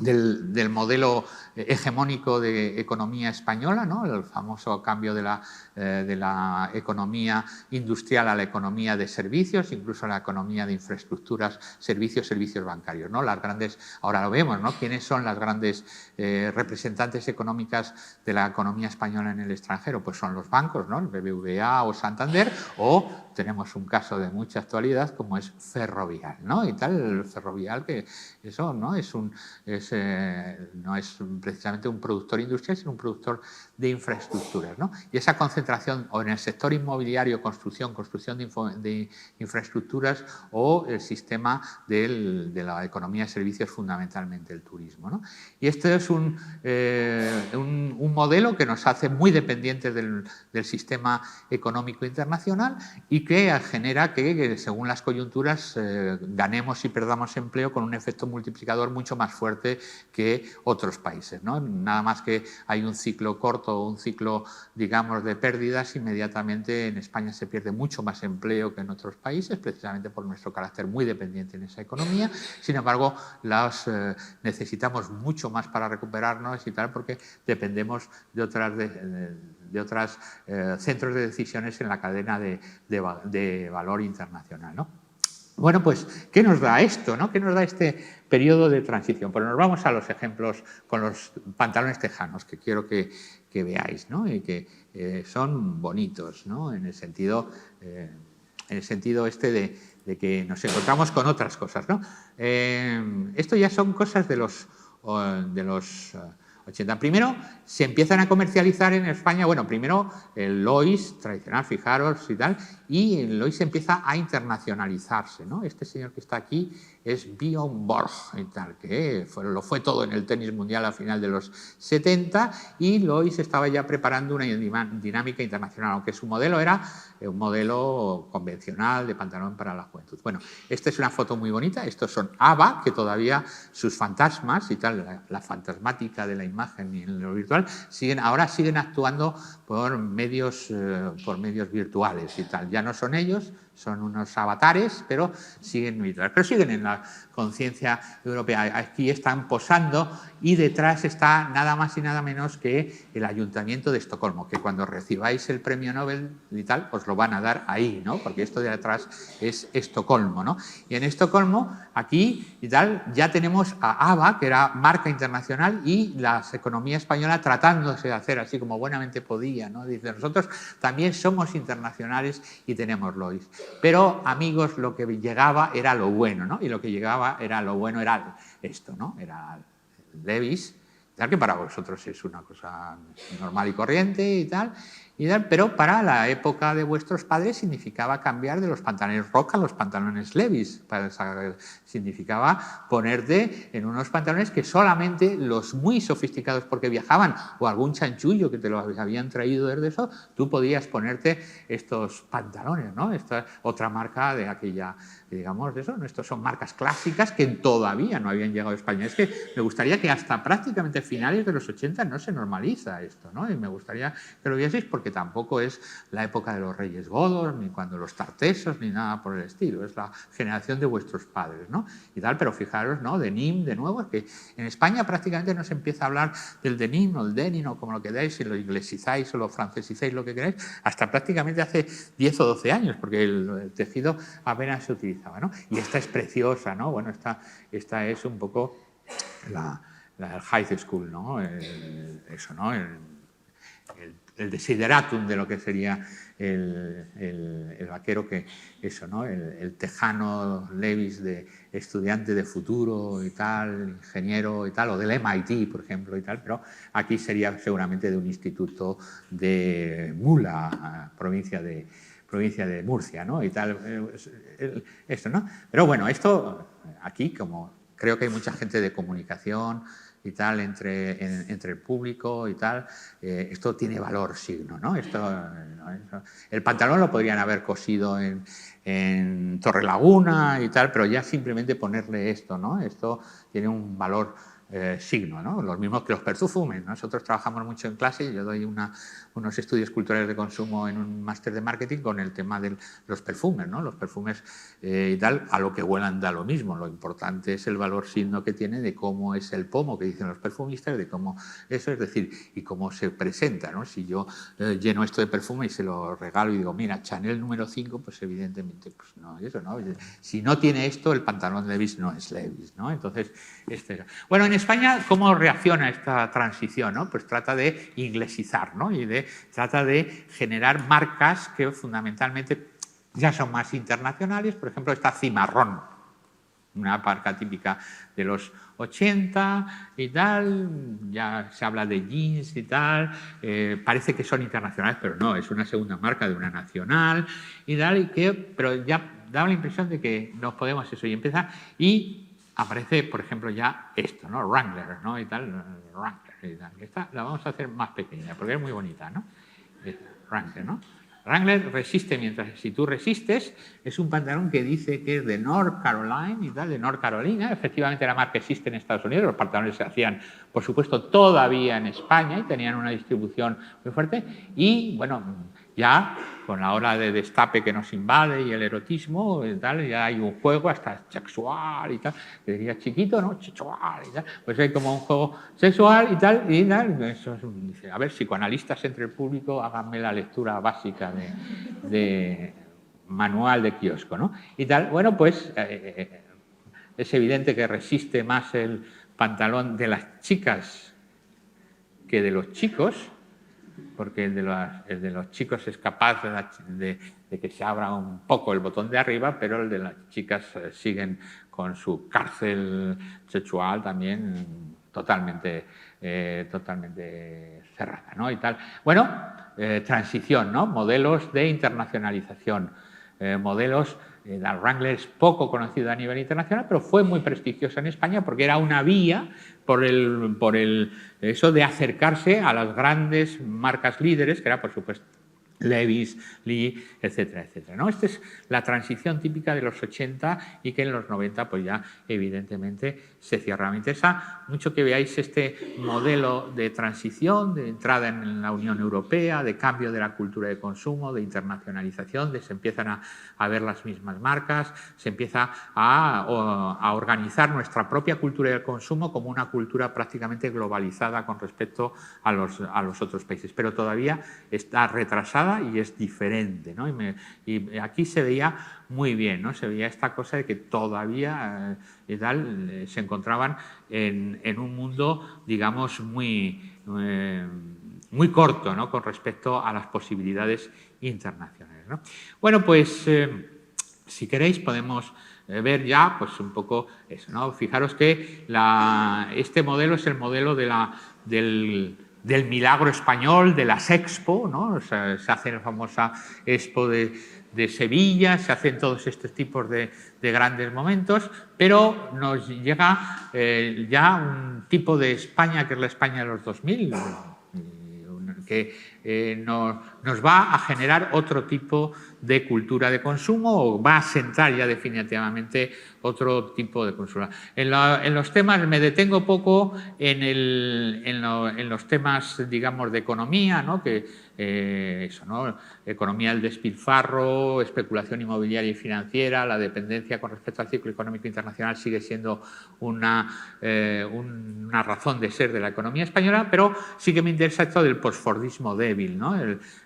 del modelo hegemónico de economía española, ¿no?, el famoso cambio de la economía industrial a la economía de servicios, incluso a la economía de infraestructuras, servicios bancarios, ¿no? Las grandes, ahora lo vemos, ¿no?, quiénes son las grandes representantes económicas de la economía española en el extranjero. Pues son los bancos, ¿no?, el BBVA o Santander, o tenemos un caso de mucha actualidad como es Ferrovial, ¿no?, y tal, el Ferrovial, que eso no es precisamente un productor industrial, sino un productor de infraestructuras, ¿no? Y esa concentración o en el sector inmobiliario, construcción de infraestructuras, o el sistema de la economía de servicios, fundamentalmente el turismo, ¿no? Y este es un modelo que nos hace muy dependientes del sistema económico internacional y que genera que según las coyunturas ganemos y perdamos empleo con un efecto multiplicador mucho más fuerte que otros países, ¿no? Nada más que hay un ciclo corto o un ciclo, digamos, de pérdidas, inmediatamente en España se pierde mucho más empleo que en otros países, precisamente por nuestro carácter muy dependiente en esa economía. Sin embargo, necesitamos mucho más para recuperarnos y tal, porque dependemos de otros centros de decisiones en la cadena de valor internacional, ¿no? Bueno, pues, ¿qué nos da esto, ¿no? ¿Qué nos da este periodo de transición? Pues nos vamos a los ejemplos con los pantalones tejanos, que quiero que veáis, ¿no? Y que son bonitos, ¿no? En el sentido este de que nos encontramos con otras cosas, ¿no? Esto ya son cosas de los 80. Primero, se empiezan a comercializar en España, bueno, primero el Lois tradicional, fijaros y tal, y el Lois empieza a internacionalizarse, ¿no? Este señor que está aquí es Björn Borg y tal, que lo fue todo en el tenis mundial a final de los 70, y Lois estaba ya preparando una dinámica internacional, aunque su modelo era un modelo convencional de pantalón para la juventud. Bueno, esta es una foto muy bonita. Estos son ABBA, que todavía sus fantasmas y tal, la fantasmática de la imagen y lo virtual, ahora siguen actuando por medios virtuales y tal. Ya no son ellos, son unos avatares, pero siguen virtuales. Pero siguen en la conciencia europea. Aquí están posando y detrás está nada más y nada menos que el Ayuntamiento de Estocolmo, que cuando recibáis el premio Nobel y tal, os lo van a dar ahí, ¿no? Porque esto de atrás es Estocolmo, ¿no? Y en Estocolmo, aquí y tal, ya tenemos a ABBA, que era marca internacional, y la economía española tratándose de hacer así como buenamente podía, ¿no? Dice, nosotros también somos internacionales y tenemos Lois. Pero, amigos, lo que llegaba era lo bueno, ¿no? Y lo que llegaba era lo bueno, era esto, ¿no? Era Levi's, tal, que para vosotros es una cosa normal y corriente y tal. Pero para la época de vuestros padres significaba cambiar de los pantalones Rock a los pantalones Levi's. Significaba ponerte en unos pantalones que solamente los muy sofisticados, porque viajaban, o algún chanchullo que te lo habían traído desde eso, tú podías ponerte estos pantalones, ¿no? Esta otra marca de aquella, digamos, de eso, ¿no? Estos son marcas clásicas que todavía no habían llegado a España. Es que me gustaría que hasta prácticamente finales de los 80 no se normaliza esto, ¿no? Y me gustaría que lo vieseis, porque tampoco es la época de los reyes godos, ni cuando los tartesos, ni nada por el estilo. Es la generación de vuestros padres, ¿no? Y tal, pero fijaros, ¿no? Denim, de nuevo, es que en España prácticamente no se empieza a hablar del denim o el denim o como lo queráis, si lo inglesizáis o lo francesizáis, lo que queráis, hasta prácticamente hace 10 o 12 años, porque el tejido apenas se utilizaba, ¿no? Y esta es preciosa, ¿no? Bueno, esta es un poco la high school, ¿no? Eso, ¿no? El desideratum de lo que sería el vaquero, que eso, ¿no? El tejano Levi's de estudiante de futuro y tal, ingeniero y tal, o del MIT, por ejemplo, y tal, pero aquí sería seguramente de un instituto de Mula, provincia de Murcia, ¿no? Y tal, esto, ¿no? Pero bueno, esto aquí, como creo que hay mucha gente de comunicación y tal, entre el público y tal, esto tiene valor signo, ¿no? El pantalón lo podrían haber cosido en Torrelaguna y tal, pero ya simplemente ponerle esto, ¿no? Esto tiene un valor signo, ¿no? Los mismos que los perfumes. Nosotros trabajamos mucho en clase, yo doy unos estudios culturales de consumo en un máster de marketing con el tema de los perfumes, ¿no? Los perfumes y tal, a lo que huelan da lo mismo. Lo importante es el valor signo que tiene de cómo es el pomo, que dicen los perfumistas, de cómo eso, es decir, y cómo se presenta, ¿no? Si yo lleno esto de perfume y se lo regalo y digo, mira, Chanel número 5, pues evidentemente, pues no, eso no. Si no tiene esto, el pantalón Levi's no es Levi's, ¿no? Entonces, bueno, en España, ¿cómo reacciona esta transición, ¿no? Pues trata de inglesizar, ¿no? Y trata de generar marcas que fundamentalmente ya son más internacionales. Por ejemplo, esta Cimarrón, una marca típica de los 80 y tal, ya se habla de jeans y tal, parece que son internacionales, pero no, es una segunda marca de una nacional y tal, pero ya da la impresión de que nos podemos eso, y aparece, por ejemplo, ya esto, ¿no? Wrangler, ¿no? Y tal, Wrangler y tal. Esta la vamos a hacer más pequeña porque es muy bonita, ¿no? Wrangler, ¿no? Wrangler resiste mientras, si tú resistes, es un pantalón que dice que es de North Carolina y tal, de North Carolina. Efectivamente, la marca existe en Estados Unidos, los pantalones se hacían, por supuesto, todavía en España y tenían una distribución muy fuerte. Y, bueno, ya con la hora de destape que nos invade y el erotismo y tal, ya hay un juego hasta sexual y tal, que diría chiquito, ¿no? Sexual y tal, pues hay como un juego sexual y tal, eso dice, a ver, psicoanalistas entre el público, háganme la lectura básica de manual de kiosco, ¿no? Y tal, bueno, pues es evidente que resiste más el pantalón de las chicas que de los chicos, porque el de los chicos es capaz de que se abra un poco el botón de arriba, pero el de las chicas siguen con su cárcel sexual también totalmente cerrada, ¿no? Y tal. Bueno, transición, ¿no? Modelos de internacionalización, modelos. La Wrangler es poco conocida a nivel internacional, pero fue muy prestigiosa en España porque era una vía por eso de acercarse a las grandes marcas líderes, que era, por supuesto, Levi's, Lee, etcétera, etcétera, ¿no? Esta es la transición típica de los 80 y que en los 90 pues ya evidentemente se cierra. Me interesa mucho que veáis este modelo de transición, de entrada en la Unión Europea, de cambio de la cultura de consumo, de internacionalización, de se empiezan a ver las mismas marcas, se empieza a organizar nuestra propia cultura de consumo como una cultura prácticamente globalizada con respecto a los otros países, pero todavía está retrasada y es diferente, ¿no? Y aquí se veía muy bien, ¿no? Se veía esta cosa de que todavía se encontraban en un mundo, digamos, muy corto, ¿no? Con respecto a las posibilidades internacionales, ¿no? Bueno, pues si queréis podemos ver ya pues un poco eso, ¿no? Fijaros que este modelo es el modelo del del milagro español, de las Expo, ¿no? O sea, se hace la famosa Expo de Sevilla, se hacen todos estos tipos de grandes momentos, pero nos llega ya un tipo de España que es la España de los 2000, que nos va a generar otro tipo de cultura de consumo o va a sentar ya definitivamente otro tipo de consumo. En los temas me detengo poco en los temas, digamos, de economía, ¿no? Eso, ¿no? Economía del despilfarro, especulación inmobiliaria y financiera, la dependencia con respecto al ciclo económico internacional sigue siendo una razón de ser de la economía española, pero sí que me interesa esto del posfordismo débil, ¿no?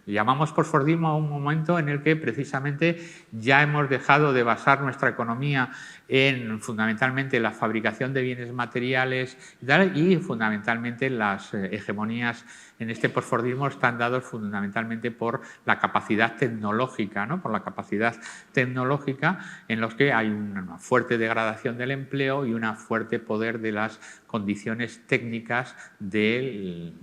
Llamamos posfordismo a un momento en el que precisamente ya hemos dejado de basar nuestra economía en fundamentalmente la fabricación de bienes materiales y fundamentalmente las hegemonías en este posfordismo están dados fundamentalmente por la capacidad tecnológica, ¿no? Por la capacidad tecnológica en los que hay una fuerte degradación del empleo y un fuerte poder de las condiciones técnicas del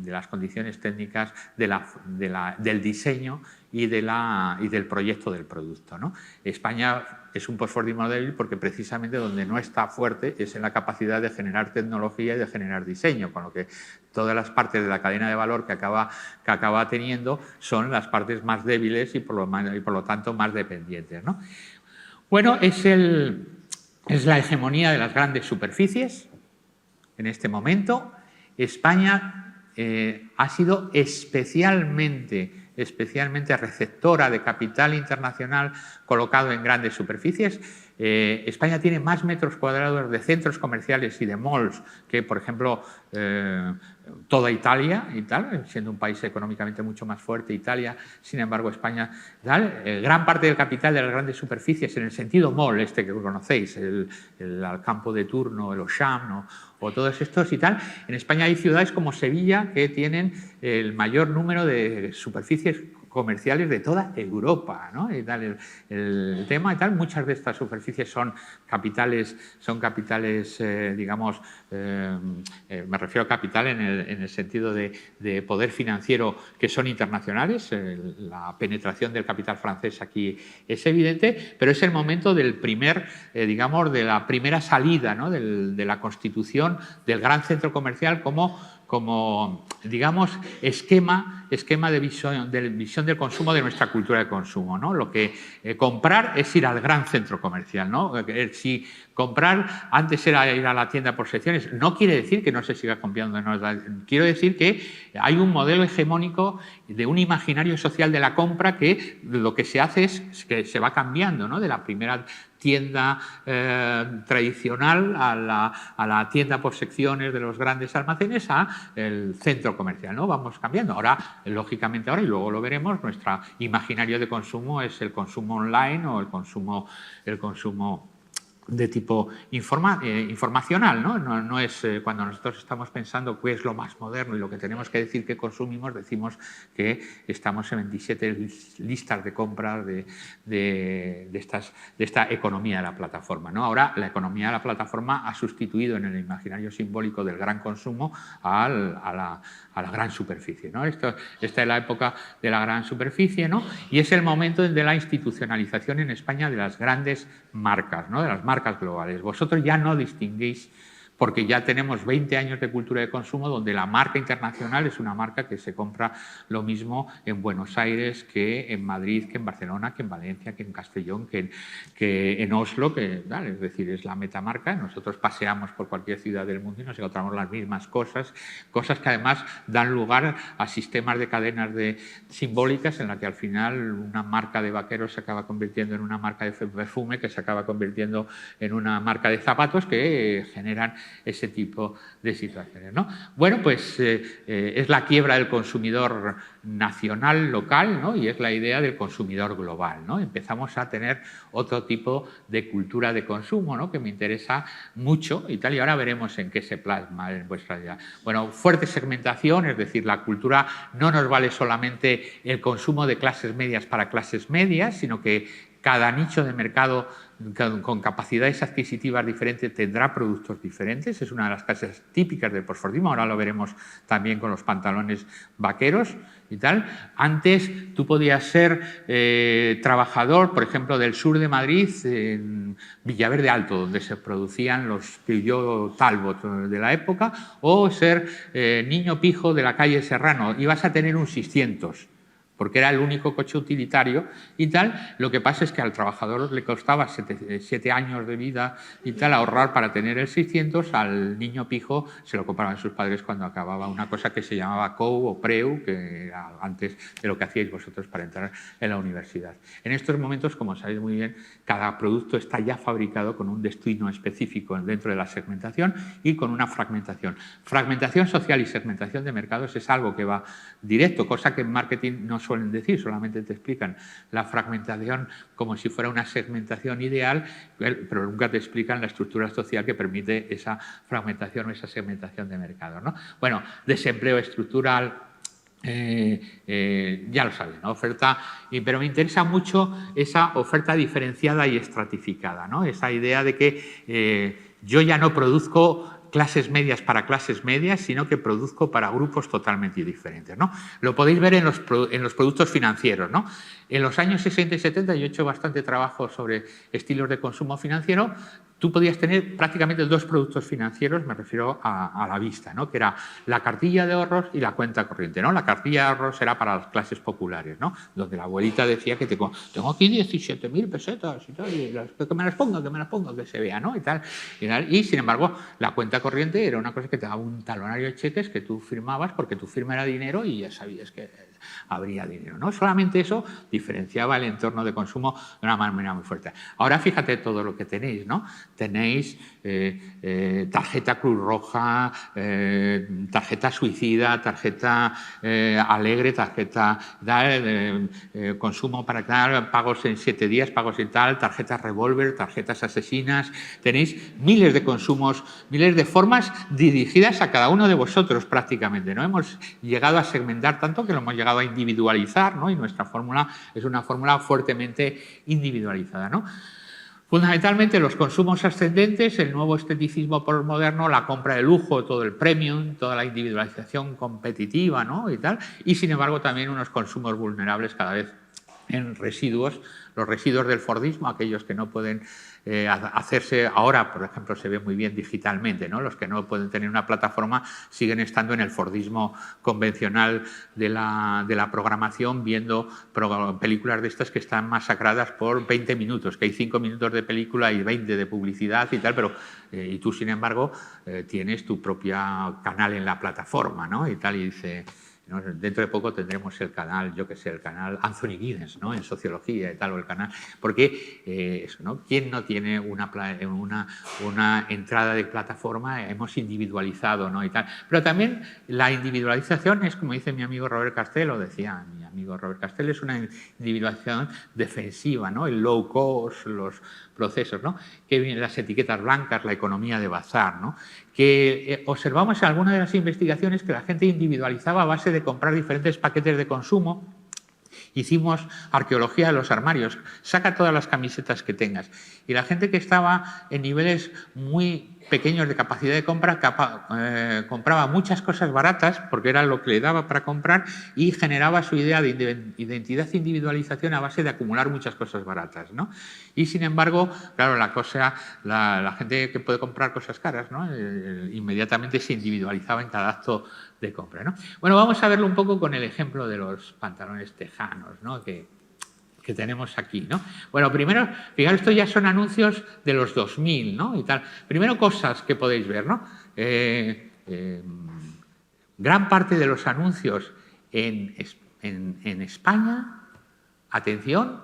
diseño y del proyecto del producto, ¿no? España es un posfordismo débil porque precisamente donde no está fuerte es en la capacidad de generar tecnología y de generar diseño, con lo que todas las partes de la cadena de valor que acaba teniendo son las partes más débiles y por lo tanto más dependientes, ¿no? Bueno, es la hegemonía de las grandes superficies. En este momento, España ha sido especialmente receptora de capital internacional colocado en grandes superficies. España tiene más metros cuadrados de centros comerciales y de malls que, por ejemplo, toda Italia y tal, siendo un país económicamente mucho más fuerte, Italia. Sin embargo, España, gran parte del capital de las grandes superficies, en el sentido mall, que conocéis, el Campo de Turno, el Auchan o todos estos y tal. En España hay ciudades como Sevilla que tienen el mayor número de superficies comerciales de toda Europa, ¿no? Y tal, el tema y tal. Muchas de estas superficies son capitales, digamos, me refiero a capital en el sentido de poder financiero que son internacionales. La penetración del capital francés aquí es evidente, pero es el momento del digamos, de la primera salida, ¿no? de la constitución del gran centro comercial como digamos, esquema de visión del consumo, de nuestra cultura de consumo, ¿no? Lo que comprar es ir al gran centro comercial, ¿no? Si comprar antes era ir a la tienda por secciones, no quiere decir que no se siga comprando, no, quiero decir que hay un modelo hegemónico de un imaginario social de la compra que lo que se hace es que se va cambiando, ¿no? De la primera tienda tradicional a la tienda por secciones de los grandes almacenes a el centro comercial, ¿no? Vamos cambiando. Ahora, lógicamente, y luego lo veremos, nuestro imaginario de consumo es el consumo online o el consumo de tipo informacional, ¿no? No es cuando nosotros estamos pensando qué es lo más moderno y lo que tenemos que decir que consumimos, decimos que estamos en 27 listas de compras de esta economía de la plataforma, ¿no? Ahora la economía de la plataforma ha sustituido en el imaginario simbólico del gran consumo a la gran superficie, ¿no? Esta es la época de la gran superficie, ¿no? Y es el momento de la institucionalización en España de las grandes marcas, ¿no? De las marcas globales. Vosotros ya no distinguís, porque ya tenemos 20 años de cultura de consumo donde la marca internacional es una marca que se compra lo mismo en Buenos Aires que en Madrid, que en Barcelona, que en Valencia, que en Castellón, que en Oslo, es decir, es la metamarca. Nosotros paseamos por cualquier ciudad del mundo y nos encontramos las mismas cosas que además dan lugar a sistemas de cadenas simbólicas en la que al final una marca de vaqueros se acaba convirtiendo en una marca de perfume, que se acaba convirtiendo en una marca de zapatos, que generan ese tipo de situaciones, ¿no? Bueno, pues es la quiebra del consumidor nacional, local, ¿no? Y es la idea del consumidor global, ¿no? Empezamos a tener otro tipo de cultura de consumo, ¿no? Que me interesa mucho y tal, y ahora veremos en qué se plasma en vuestra idea. Bueno, fuerte segmentación, es decir, la cultura no nos vale solamente el consumo de clases medias para clases medias, sino que cada nicho de mercado con capacidades adquisitivas diferentes tendrá productos diferentes. Es una de las clases típicas del posfordismo. Ahora lo veremos también con los pantalones vaqueros y tal. Antes tú podías ser trabajador, por ejemplo, del sur de Madrid, en Villaverde Alto, donde se producían los Peugeot Talbot de la época, o ser niño pijo de la calle Serrano. Ibas a tener un 600. Porque era el único coche utilitario y tal. Lo que pasa es que al trabajador le costaba 7 años de vida y tal ahorrar para tener el 600, al niño pijo se lo compraban sus padres cuando acababa una cosa que se llamaba COU o PREU, que era antes de lo que hacíais vosotros para entrar en la universidad. En estos momentos, como sabéis muy bien, cada producto está ya fabricado con un destino específico dentro de la segmentación y con una fragmentación. Fragmentación social y segmentación de mercados es algo que va directo, cosa que en marketing no suelen decir, solamente te explican la fragmentación como si fuera una segmentación ideal, pero nunca te explican la estructura social que permite esa fragmentación o esa segmentación de mercado, ¿no? Bueno, desempleo estructural, ya lo sabéis, ¿no? Oferta, pero me interesa mucho esa oferta diferenciada y estratificada, ¿no? Esa idea de que yo ya no produzco clases medias para clases medias, sino que produzco para grupos totalmente diferentes, ¿no? Lo podéis ver en los productos financieros, ¿no? En los años 60 y 70 yo he hecho bastante trabajo sobre estilos de consumo financiero. Tú podías tener prácticamente 2 productos financieros, me refiero a la vista, ¿no? Que era la cartilla de ahorros y la cuenta corriente, ¿no? La cartilla de ahorros era para las clases populares, ¿no? Donde la abuelita decía que tengo aquí 17.000 pesetas y tal, y que me las ponga, que se vea, ¿no? Y tal. Y sin embargo, la cuenta corriente era una cosa que te daba un talonario de cheques que tú firmabas porque tu firma era dinero y ya sabías que habría dinero, ¿no? Solamente eso diferenciaba el entorno de consumo de una manera muy fuerte. Ahora fíjate todo lo que tenéis, ¿no? Tenéis tarjeta Cruz Roja, tarjeta suicida, tarjeta alegre, tarjeta consumo para tal, pagos en 7 días, pagos en tal, tarjetas revólver, tarjetas asesinas. Tenéis miles de consumos, miles de formas dirigidas a cada uno de vosotros prácticamente, ¿no? Hemos llegado a segmentar tanto que lo hemos llegado a individualizar, ¿no? Y nuestra fórmula es una fórmula fuertemente individualizada, ¿no? Fundamentalmente los consumos ascendentes, el nuevo esteticismo postmoderno, la compra de lujo, todo el premium, toda la individualización competitiva, ¿no? Y tal, y sin embargo también unos consumos vulnerables cada vez en residuos, los residuos del fordismo, aquellos que no pueden hacerse ahora, por ejemplo, se ve muy bien digitalmente, ¿no? Los que no pueden tener una plataforma siguen estando en el fordismo convencional de la programación, viendo películas de estas que están masacradas por 20 minutos, que hay 5 minutos de película y 20 de publicidad y tal, pero y tú, sin embargo, tienes tu propio canal en la plataforma, ¿no? Y tal, y dice... ¿no? Dentro de poco tendremos el canal, yo que sé, el canal Anthony Giddens, ¿no? En sociología y tal, o el canal... Porque eso, ¿no? ¿Quién no tiene una entrada de plataforma? Hemos individualizado, ¿no? Y tal. Pero también la individualización es, como dice mi amigo Robert Castell, decía mi amigo Robert Castell, es una individualización defensiva, ¿no? El low cost, los procesos, ¿no? Que vienen las etiquetas blancas, la economía de bazar, ¿no? Que observamos en algunas de las investigaciones que la gente individualizaba a base de comprar diferentes paquetes de consumo. Hicimos arqueología de los armarios, saca todas las camisetas que tengas. Y la gente que estaba en niveles muy pequeños de capacidad de compra compraba muchas cosas baratas porque era lo que le daba para comprar y generaba su idea de identidad e individualización a base de acumular muchas cosas baratas, ¿no? Y sin embargo, claro, la gente que puede comprar cosas caras, ¿no? Inmediatamente se individualizaba en cada acto de compra, ¿no? Bueno, vamos a verlo un poco con el ejemplo de los pantalones tejanos, ¿no? que tenemos aquí, ¿no? Bueno, primero, fijaros, estos ya son anuncios de los 2000, ¿no? Y tal. Primero, cosas que podéis ver, ¿no? Gran parte de los anuncios en España, atención,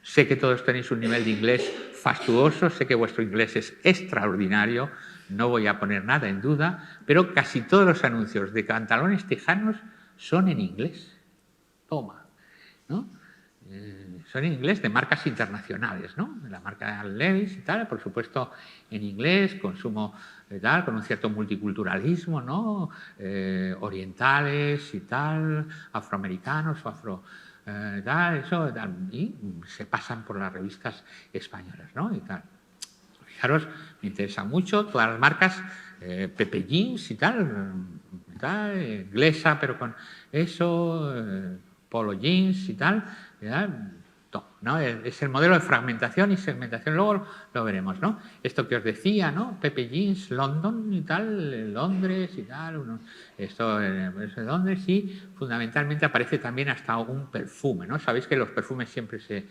sé que todos tenéis un nivel de inglés fastuoso, sé que vuestro inglés es extraordinario, no voy a poner nada en duda, pero casi todos los anuncios de pantalones tejanos son en inglés. Toma, ¿no? son en inglés de marcas internacionales, ¿no? La marca Levi's y tal, por supuesto en inglés, consumo tal, con un cierto multiculturalismo, ¿no? Orientales y tal, afroamericanos o tal, eso, tal, y se pasan por las revistas españolas, ¿no? Y tal. Fijaros, me interesa mucho todas las marcas, Pepe Jeans y tal, inglesa, pero con eso, Polo Jeans y tal, ¿no? Es el modelo de fragmentación y segmentación, luego lo veremos, ¿no? Esto que os decía, ¿no? Pepe Jeans, London y tal, Londres y tal, esto de Londres, y fundamentalmente aparece también hasta un perfume, ¿no? Sabéis que los perfumes siempre se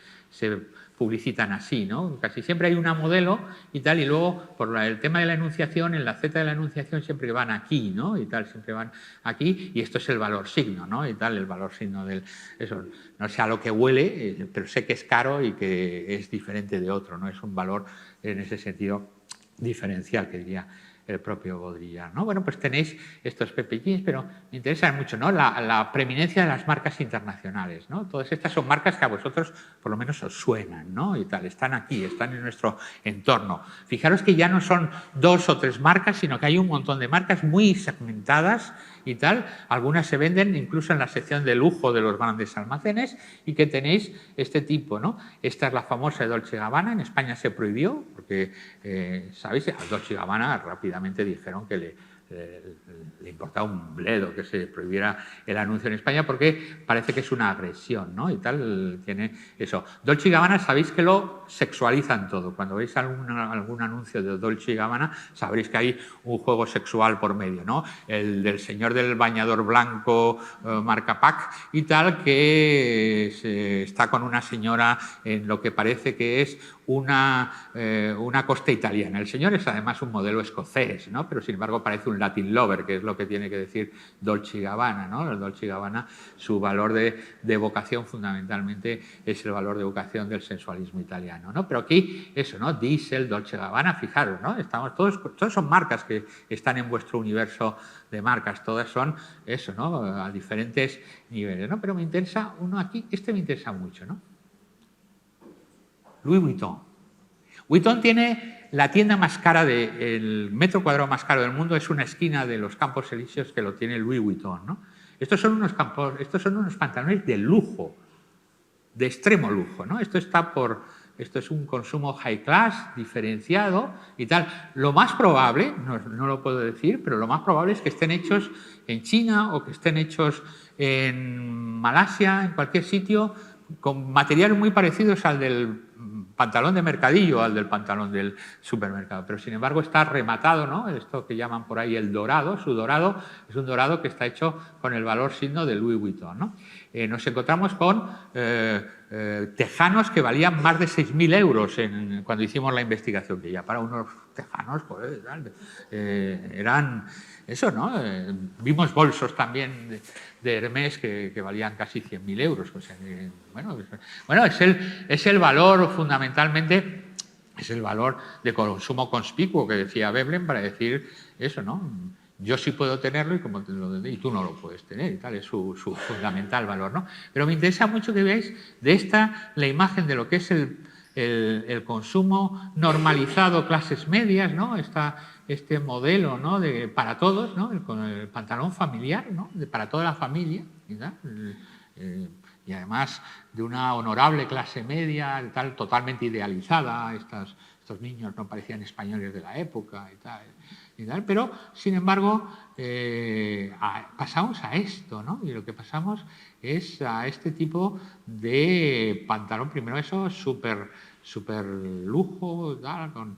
publicitan así, ¿no? Casi siempre hay una modelo y tal, y luego por el tema de la enunciación, en la Z de la enunciación siempre van aquí, ¿no? Y tal, siempre van aquí, y esto es el valor signo, ¿no? Y tal, el valor signo del... Eso, no sé a lo que huele, pero sé que es caro y que es diferente de otro, ¿no? Es un valor en ese sentido diferencial, que diría el propio Baudrillard, ¿no? Bueno, pues tenéis estos Pepe Jeans, pero me interesa mucho, ¿no? La preeminencia de las marcas internacionales, ¿no? Todas estas son marcas que a vosotros por lo menos os suenan, ¿no? Y tal, están aquí, están en nuestro entorno. Fijaros que ya no son 2 o 3 marcas, sino que hay un montón de marcas muy segmentadas y tal. Algunas se venden incluso en la sección de lujo de los grandes almacenes, y que tenéis este tipo, ¿no? Esta es la famosa de Dolce & Gabbana. En España se prohibió porque, ¿sabéis? A Dolce & Gabbana rápidamente dijeron que le importaba un bledo que se prohibiera el anuncio en España, porque parece que es una agresión, ¿no? Y tal, tiene eso. Dolce & Gabbana, sabéis que lo sexualizan todo. Cuando veis algún anuncio de Dolce & Gabbana, sabréis que hay un juego sexual por medio, ¿no? El del señor del bañador blanco, marca Pac y tal, que está con una señora en lo que parece que es una costa italiana. El señor es además un modelo escocés, ¿no? Pero sin embargo parece un Latin lover, que es lo que tiene que decir Dolce & Gabbana, ¿no? El Dolce & Gabbana, su valor de evocación fundamentalmente es el valor de evocación del sensualismo italiano, ¿no? Pero aquí eso, ¿no? Diesel, Dolce & Gabbana, fijaros, ¿no? Estamos todos son marcas que están en vuestro universo de marcas, todas son eso, ¿no? A diferentes niveles, ¿no? Pero me interesa uno aquí, este me interesa mucho, ¿no? Louis Vuitton. Vuitton tiene la tienda más cara, el metro cuadrado más caro del mundo, es una esquina de los Campos Elíseos que lo tiene Louis Vuitton, ¿no? Estos son unos pantalones de lujo, de extremo lujo, ¿no? Esto es un consumo high class, diferenciado y tal. Lo más probable, no lo puedo decir, pero lo más probable es que estén hechos en China o que estén hechos en Malasia, en cualquier sitio, con materiales muy parecidos al del pantalón de mercadillo, al del pantalón del supermercado, pero sin embargo está rematado, ¿no? Esto que llaman por ahí el dorado, su dorado es un dorado que está hecho con el valor signo de Louis Vuitton, ¿no? Nos encontramos con tejanos que valían más de 6.000 euros cuando hicimos la investigación, que ya para unos tejanos, joder, eran eso, ¿no? Vimos bolsos también de Hermès que valían casi 100.000 euros. O sea, bueno, es el valor fundamentalmente, es el valor de consumo conspicuo que decía Veblen para decir eso, ¿no? Yo sí puedo tenerlo y tú no lo puedes tener y tal, es su fundamental valor, ¿no? Pero me interesa mucho que veáis la imagen de lo que es el consumo normalizado, clases medias, ¿no? Este modelo, ¿no? Para todos, ¿no? Con el pantalón familiar, ¿no? Para toda la familia, y además de una honorable clase media, tal, totalmente idealizada. Estos niños no parecían españoles de la época y tal, pero sin embargo pasamos a esto, ¿no? Y lo que pasamos es a este tipo de pantalón, primero eso, súper lujo, tal, con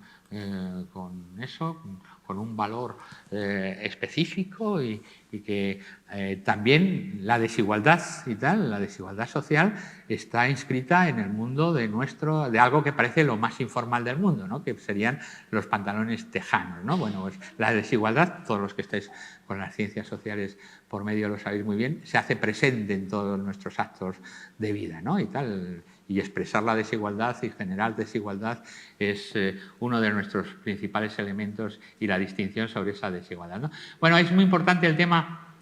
un valor específico y que también la desigualdad y tal, la desigualdad social está inscrita en el mundo de algo que parece lo más informal del mundo, ¿no? Que serían los pantalones tejanos, ¿no? Bueno, pues la desigualdad, todos los que estáis con las ciencias sociales por medio lo sabéis muy bien, se hace presente en todos nuestros actos de vida, ¿no? Y tal. Y expresar la desigualdad y generar desigualdad es uno de nuestros principales elementos y la distinción sobre esa desigualdad, ¿no? Bueno, es muy importante el tema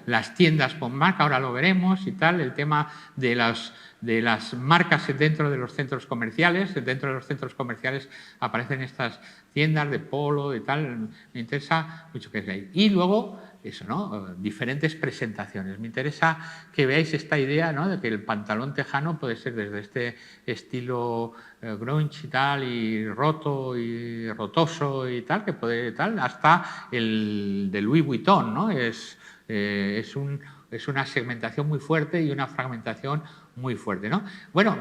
las tiendas con marca, ahora lo veremos y tal, el tema de las marcas dentro de los centros comerciales. Dentro de los centros comerciales aparecen estas tiendas de polo, de tal, me interesa mucho que veáis. Y luego, eso, ¿no? Diferentes presentaciones. Me interesa que veáis esta idea, ¿no? De que el pantalón tejano puede ser desde este estilo grunge y tal, y roto y rotoso y tal, que puede tal, hasta el de Louis Vuitton, ¿no? Es una segmentación muy fuerte y una fragmentación muy fuerte, ¿no? Bueno,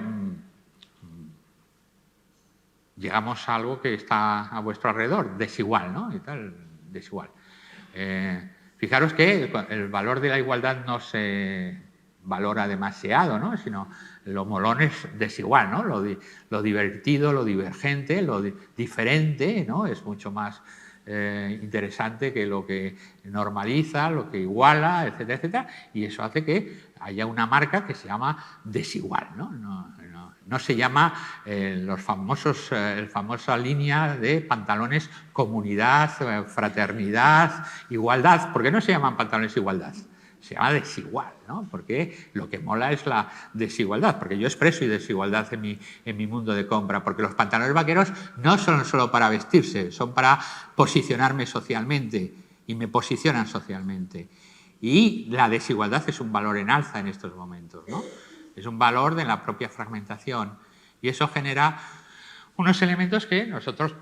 llegamos a algo que está a vuestro alrededor, desigual, ¿no? Y tal, desigual. Fijaros que el valor de la igualdad no se valora demasiado, ¿no? Sino lo molón es desigual, ¿no? Lo divertido, lo divergente, lo diferente, ¿no? Es mucho más interesante que lo que normaliza, lo que iguala, etcétera, etcétera, y eso hace que haya una marca que se llama desigual, ¿no? No se llama la famosa línea de pantalones comunidad, fraternidad, igualdad. ¿Por qué no se llaman pantalones igualdad? Se llama desigual, ¿no? Porque lo que mola es la desigualdad, porque yo expreso desigualdad en mi mundo de compra, porque los pantalones vaqueros no son solo para vestirse, son para posicionarme socialmente, y me posicionan socialmente. Y la desigualdad es un valor en alza en estos momentos, ¿no? Es un valor de la propia fragmentación, y eso genera unos elementos que nosotros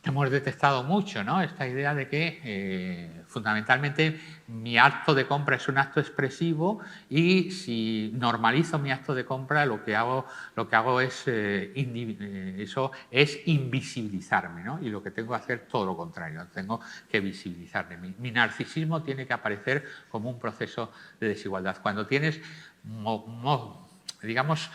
hemos detectado mucho, ¿no? Esta idea de que fundamentalmente mi acto de compra es un acto expresivo, y si normalizo mi acto de compra lo que hago es eso es invisibilizarme, ¿no? Y lo que tengo que hacer todo lo contrario, tengo que visibilizarme. Mi narcisismo tiene que aparecer como un proceso de desigualdad. Cuando tienes digamos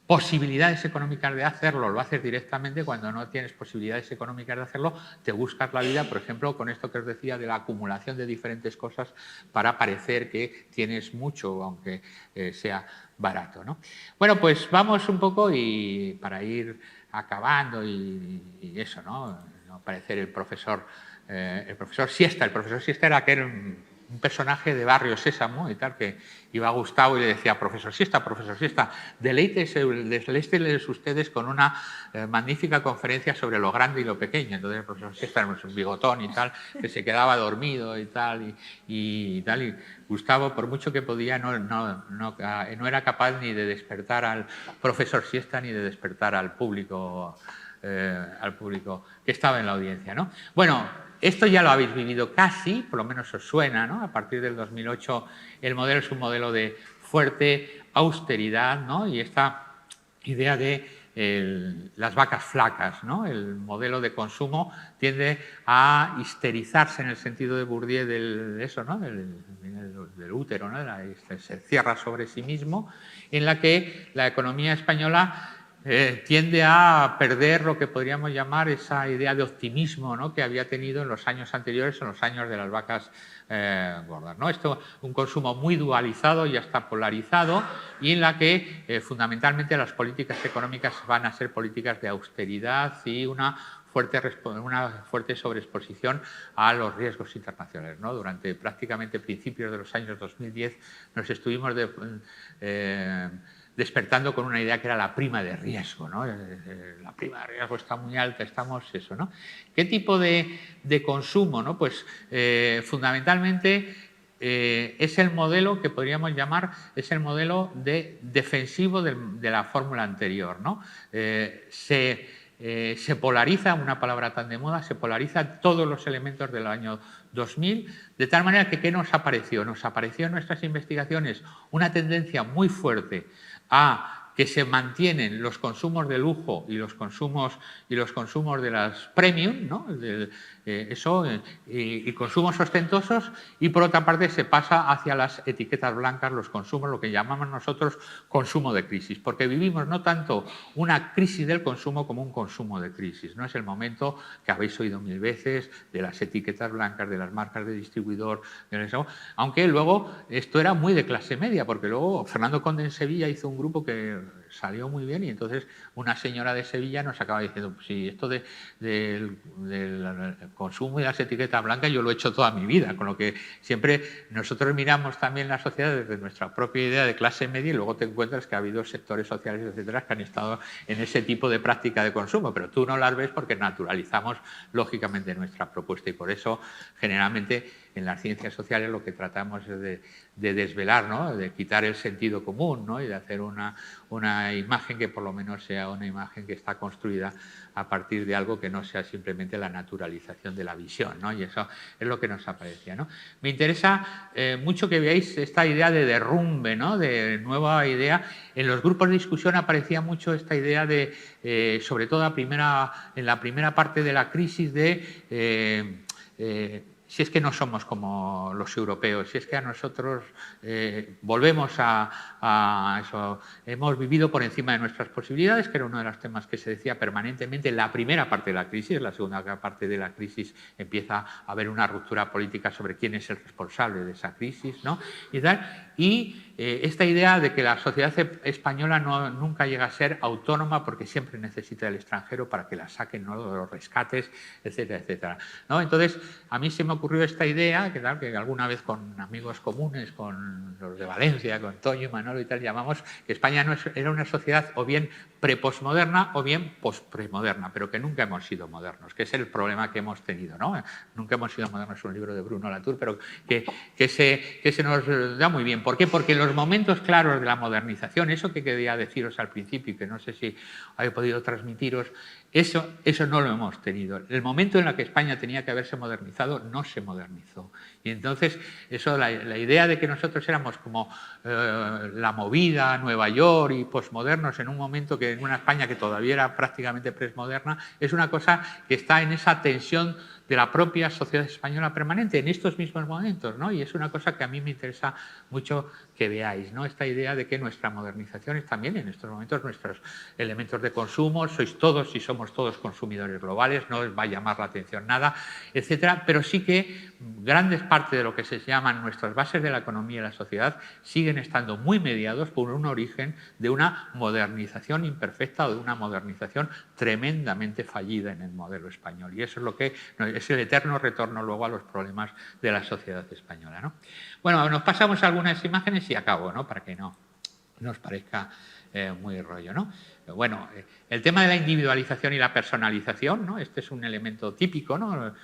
posibilidades económicas de hacerlo, lo haces directamente. Cuando no tienes posibilidades económicas de hacerlo, te buscas la vida, por ejemplo, con esto que os decía de la acumulación de diferentes cosas para parecer que tienes mucho, aunque sea barato, ¿no? Bueno, pues vamos un poco, y para ir acabando y eso, ¿no? No parecer el profesor Siesta. El profesor Siesta era aquel un personaje de Barrio Sésamo y tal, que iba a Gustavo y le decía: profesor Siesta, deleítenles ustedes con una magnífica conferencia sobre lo grande y lo pequeño. Entonces el profesor Siesta era un bigotón y tal, que se quedaba dormido y tal, y Gustavo, por mucho que podía, no era capaz ni de despertar al profesor Siesta ni de despertar al público que estaba en la audiencia, ¿no? Bueno, esto ya lo habéis vivido casi, por lo menos os suena, ¿no? A partir del 2008 el modelo es un modelo de fuerte austeridad, ¿no? Y esta idea de las vacas flacas, ¿no? El modelo de consumo tiende a histerizarse, en el sentido de Bourdieu del útero, ¿no? Se cierra sobre sí mismo, en la que la economía española tiende a perder lo que podríamos llamar esa idea de optimismo, ¿no? Que había tenido en los años anteriores, en los años de las vacas gordas, ¿no? Esto, un consumo muy dualizado y hasta polarizado, y en la que fundamentalmente las políticas económicas van a ser políticas de austeridad y una fuerte sobreexposición a los riesgos internacionales, ¿no? Durante prácticamente principios de los años 2010 nos estuvimos despertando con una idea que era la prima de riesgo, ¿no? La prima de riesgo está muy alta, estamos eso, ¿no? ¿Qué tipo de consumo, ¿no? Pues fundamentalmente es el modelo que podríamos llamar, es el modelo defensivo de la fórmula anterior, ¿no? Se polariza, una palabra tan de moda, se polariza todos los elementos del año 2000, de tal manera que ¿qué nos apareció? Nos apareció en nuestras investigaciones una tendencia muy fuerte a que se mantienen los consumos de lujo y los consumos de las premium, ¿no? Y consumos ostentosos, y por otra parte se pasa hacia las etiquetas blancas, los consumos, lo que llamamos nosotros consumo de crisis, porque vivimos no tanto una crisis del consumo como un consumo de crisis, ¿no? Es el momento que habéis oído mil veces de las etiquetas blancas, de las marcas de distribuidor, aunque luego esto era muy de clase media, porque luego Fernando Conde en Sevilla hizo un grupo que salió muy bien y entonces una señora de Sevilla nos acaba diciendo, pues sí, esto del consumo y las etiquetas blancas yo lo he hecho toda mi vida, con lo que siempre nosotros miramos también la sociedad desde nuestra propia idea de clase media y luego te encuentras que ha habido sectores sociales, etcétera, que han estado en ese tipo de práctica de consumo, pero tú no las ves porque naturalizamos lógicamente nuestra propuesta y por eso generalmente en las ciencias sociales lo que tratamos es de desvelar, ¿no? De quitar el sentido común, ¿no? Y de hacer una imagen que por lo menos sea una imagen que está construida a partir de algo que no sea simplemente la naturalización de la visión, ¿no? Y eso es lo que nos aparecía, ¿no? Me interesa mucho que veáis esta idea de derrumbe, ¿no? De nueva idea. En los grupos de discusión aparecía mucho esta idea de, sobre todo en la primera parte de la crisis, de si es que no somos como los europeos, si es que a nosotros volvemos a eso, hemos vivido por encima de nuestras posibilidades, que era uno de los temas que se decía permanentemente en la primera parte de la crisis. En la segunda parte de la crisis empieza a haber una ruptura política sobre quién es el responsable de esa crisis, ¿no? Y tal. Y esta idea de que la sociedad española nunca llega a ser autónoma porque siempre necesita del extranjero para que la saquen, ¿no? Los rescates, etcétera, etcétera, ¿no? Entonces, a mí se me ocurrió esta idea, que alguna vez con amigos comunes, con los de Valencia, con Toño y Manolo y tal, llamamos que España era una sociedad o bien pre-posmoderna o bien post-premoderna, pero que nunca hemos sido modernos, que es el problema que hemos tenido, ¿no? Nunca hemos sido modernos, es un libro de Bruno Latour, pero que se nos da muy bien. ¿Por qué? Porque los momentos claros de la modernización, eso que quería deciros al principio y que no sé si he podido transmitiros, eso no lo hemos tenido. El momento en el que España tenía que haberse modernizado no se modernizó. Y entonces la idea de que nosotros éramos como la movida, Nueva York y posmodernos en un momento en una España que todavía era prácticamente presmoderna, es una cosa que está en esa tensión de la propia sociedad española permanente en estos mismos momentos, ¿no? Y es una cosa que a mí me interesa mucho que veáis, ¿no? Esta idea de que nuestra modernización es también en estos momentos nuestros elementos de consumo, sois todos y somos todos consumidores globales, no os va a llamar la atención nada, etcétera, pero sí que grandes partes de lo que se llaman nuestras bases de la economía y la sociedad siguen estando muy mediados por un origen de una modernización imperfecta o de una modernización tremendamente fallida en el modelo español. Y eso es lo que es el eterno retorno luego a los problemas de la sociedad española, ¿no? Bueno, nos pasamos algunas imágenes y acabo, ¿no? Para que no nos parezca muy rollo, ¿no? Bueno, el tema de la individualización y la personalización, ¿no? Este es un elemento típico, ¿no?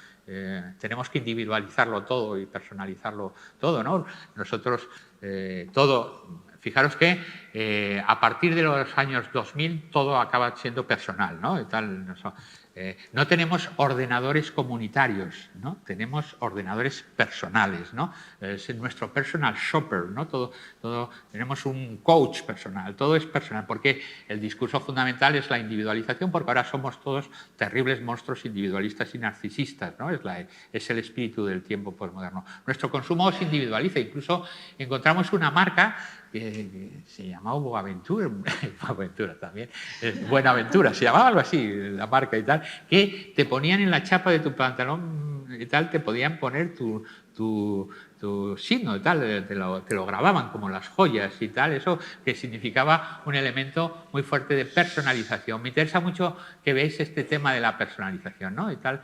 Tenemos que individualizarlo todo y personalizarlo todo, ¿no? Nosotros fijaros que a partir de los años 2000 todo acaba siendo personal, ¿no? Y tal, no tenemos ordenadores comunitarios, ¿no? Tenemos ordenadores personales, ¿no? Es nuestro personal shopper, ¿no? Tenemos un coach personal, todo es personal, porque el discurso fundamental es la individualización, porque ahora somos todos terribles monstruos individualistas y narcisistas, ¿no? Es el espíritu del tiempo posmoderno. Nuestro consumo se individualiza, incluso encontramos una marca que se llamaba Boaventura también, Buenaventura, se llamaba algo así, la marca y tal, que te ponían en la chapa de tu pantalón y tal, te podían poner tu signo y tal, te lo grababan como las joyas y tal, eso que significaba un elemento muy fuerte de personalización. Me interesa mucho que veáis este tema de la personalización, ¿no? Y tal.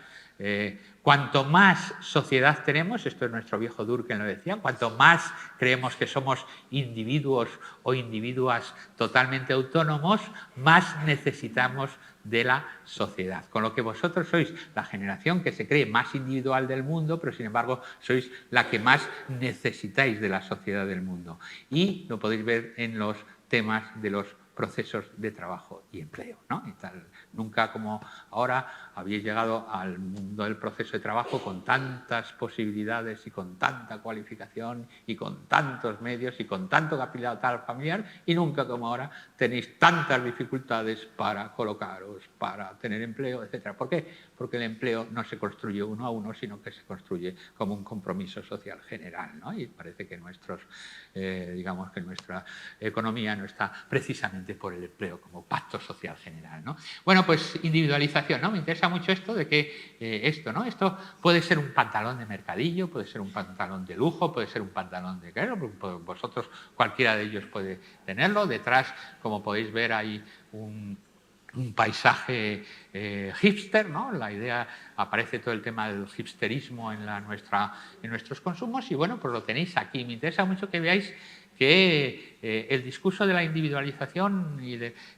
Cuanto más sociedad tenemos, esto es nuestro viejo Durkheim lo decía, cuanto más creemos que somos individuos o individuas totalmente autónomos, más necesitamos de la sociedad. Con lo que vosotros sois la generación que se cree más individual del mundo, pero sin embargo sois la que más necesitáis de la sociedad del mundo. Y lo podéis ver en los temas de los procesos de trabajo y empleo, ¿no? Y tal. Nunca como ahora habéis llegado al mundo del proceso de trabajo con tantas posibilidades y con tanta cualificación y con tantos medios y con tanto capital familiar y nunca como ahora tenéis tantas dificultades para colocaros, para tener empleo, etc. ¿Por qué? Porque el empleo no se construye uno a uno, sino que se construye como un compromiso social general, ¿no? Y parece que digamos que nuestra economía no está precisamente precisamente por el empleo como pacto social general, ¿no? Bueno, pues individualización, ¿no? Me interesa mucho esto de que esto puede ser un pantalón de mercadillo, puede ser un pantalón de lujo, puede ser un pantalón de guerra, vosotros cualquiera de ellos puede tenerlo. Detrás, como podéis ver, hay un paisaje hipster, ¿no? La idea, aparece todo el tema del hipsterismo en nuestros consumos y bueno, pues lo tenéis aquí. Me interesa mucho que veáis que el discurso de la individualización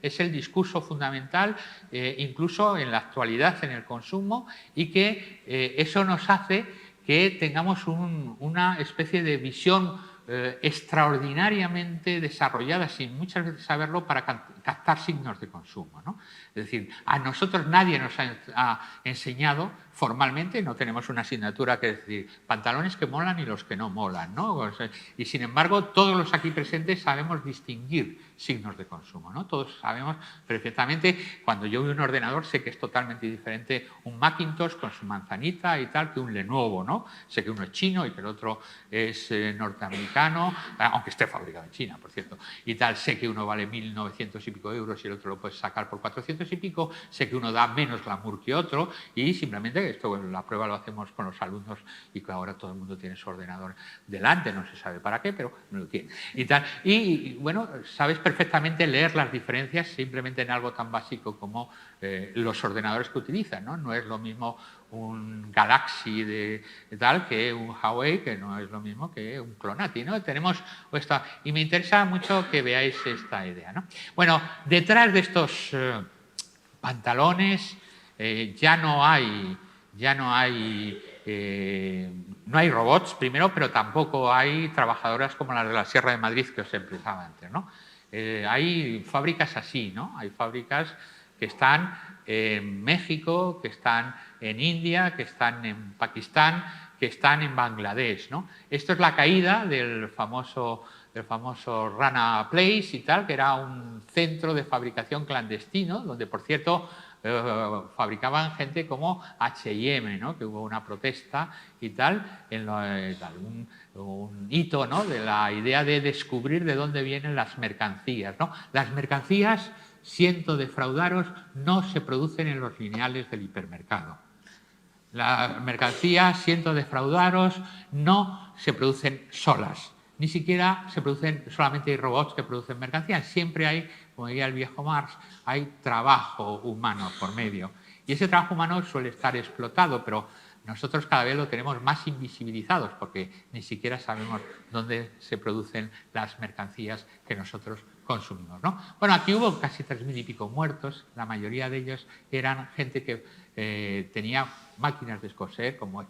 es el discurso fundamental incluso en la actualidad en el consumo y que eso nos hace que tengamos una especie de visión extraordinariamente desarrollada, sin muchas veces saberlo, para captar signos de consumo, ¿no? Es decir, a nosotros nadie nos ha enseñado formalmente, no tenemos una asignatura que decir pantalones que molan y los que no molan, ¿no? O sea, y sin embargo, todos los aquí presentes sabemos distinguir signos de consumo, ¿no? Todos sabemos perfectamente, cuando yo veo un ordenador, sé que es totalmente diferente un Macintosh con su manzanita y tal que un Lenovo, ¿no? Sé que uno es chino y que el otro es norteamericano, aunque esté fabricado en China, por cierto, y tal. Sé que uno vale 1.900 y pico euros y el otro lo puedes sacar por 400 y pico. Sé que uno da menos glamour que otro y simplemente esto, bueno, la prueba lo hacemos con los alumnos y que ahora todo el mundo tiene su ordenador delante, no se sabe para qué, pero no lo tiene y tal. Y bueno, sabes perfectamente leer las diferencias simplemente en algo tan básico como los ordenadores que utilizan, ¿no? No es lo mismo un Galaxy de tal que un Huawei, que no es lo mismo que un Clonati, ¿no? Tenemos esta, y me interesa mucho que veáis esta idea, ¿no? Bueno, detrás de estos pantalones ya no hay robots, primero, pero tampoco hay trabajadoras como las de la Sierra de Madrid que os empezaba antes, ¿no? Hay fábricas así, ¿no? Hay fábricas que están en México, que están en India, que están en Pakistán, que están en Bangladesh, ¿no? Esto es la caída del famoso Rana Place y tal, que era un centro de fabricación clandestino, donde, por cierto, fabricaban gente como H&M, ¿no? Que hubo una protesta y tal, un hito, ¿no? De la idea de descubrir de dónde vienen las mercancías, ¿no? Las mercancías, siento defraudaros, no se producen en los lineales del hipermercado. Las mercancías, siento defraudaros, no se producen solas. Ni siquiera se producen, solamente hay robots que producen mercancías. Siempre hay, como diría el viejo Marx, hay trabajo humano por medio. Y ese trabajo humano suele estar explotado, pero nosotros cada vez lo tenemos más invisibilizados porque ni siquiera sabemos dónde se producen las mercancías que nosotros consumimos, ¿no? Bueno, aquí hubo casi 3.000 y pico muertos. La mayoría de ellos eran gente que tenía máquinas de coser como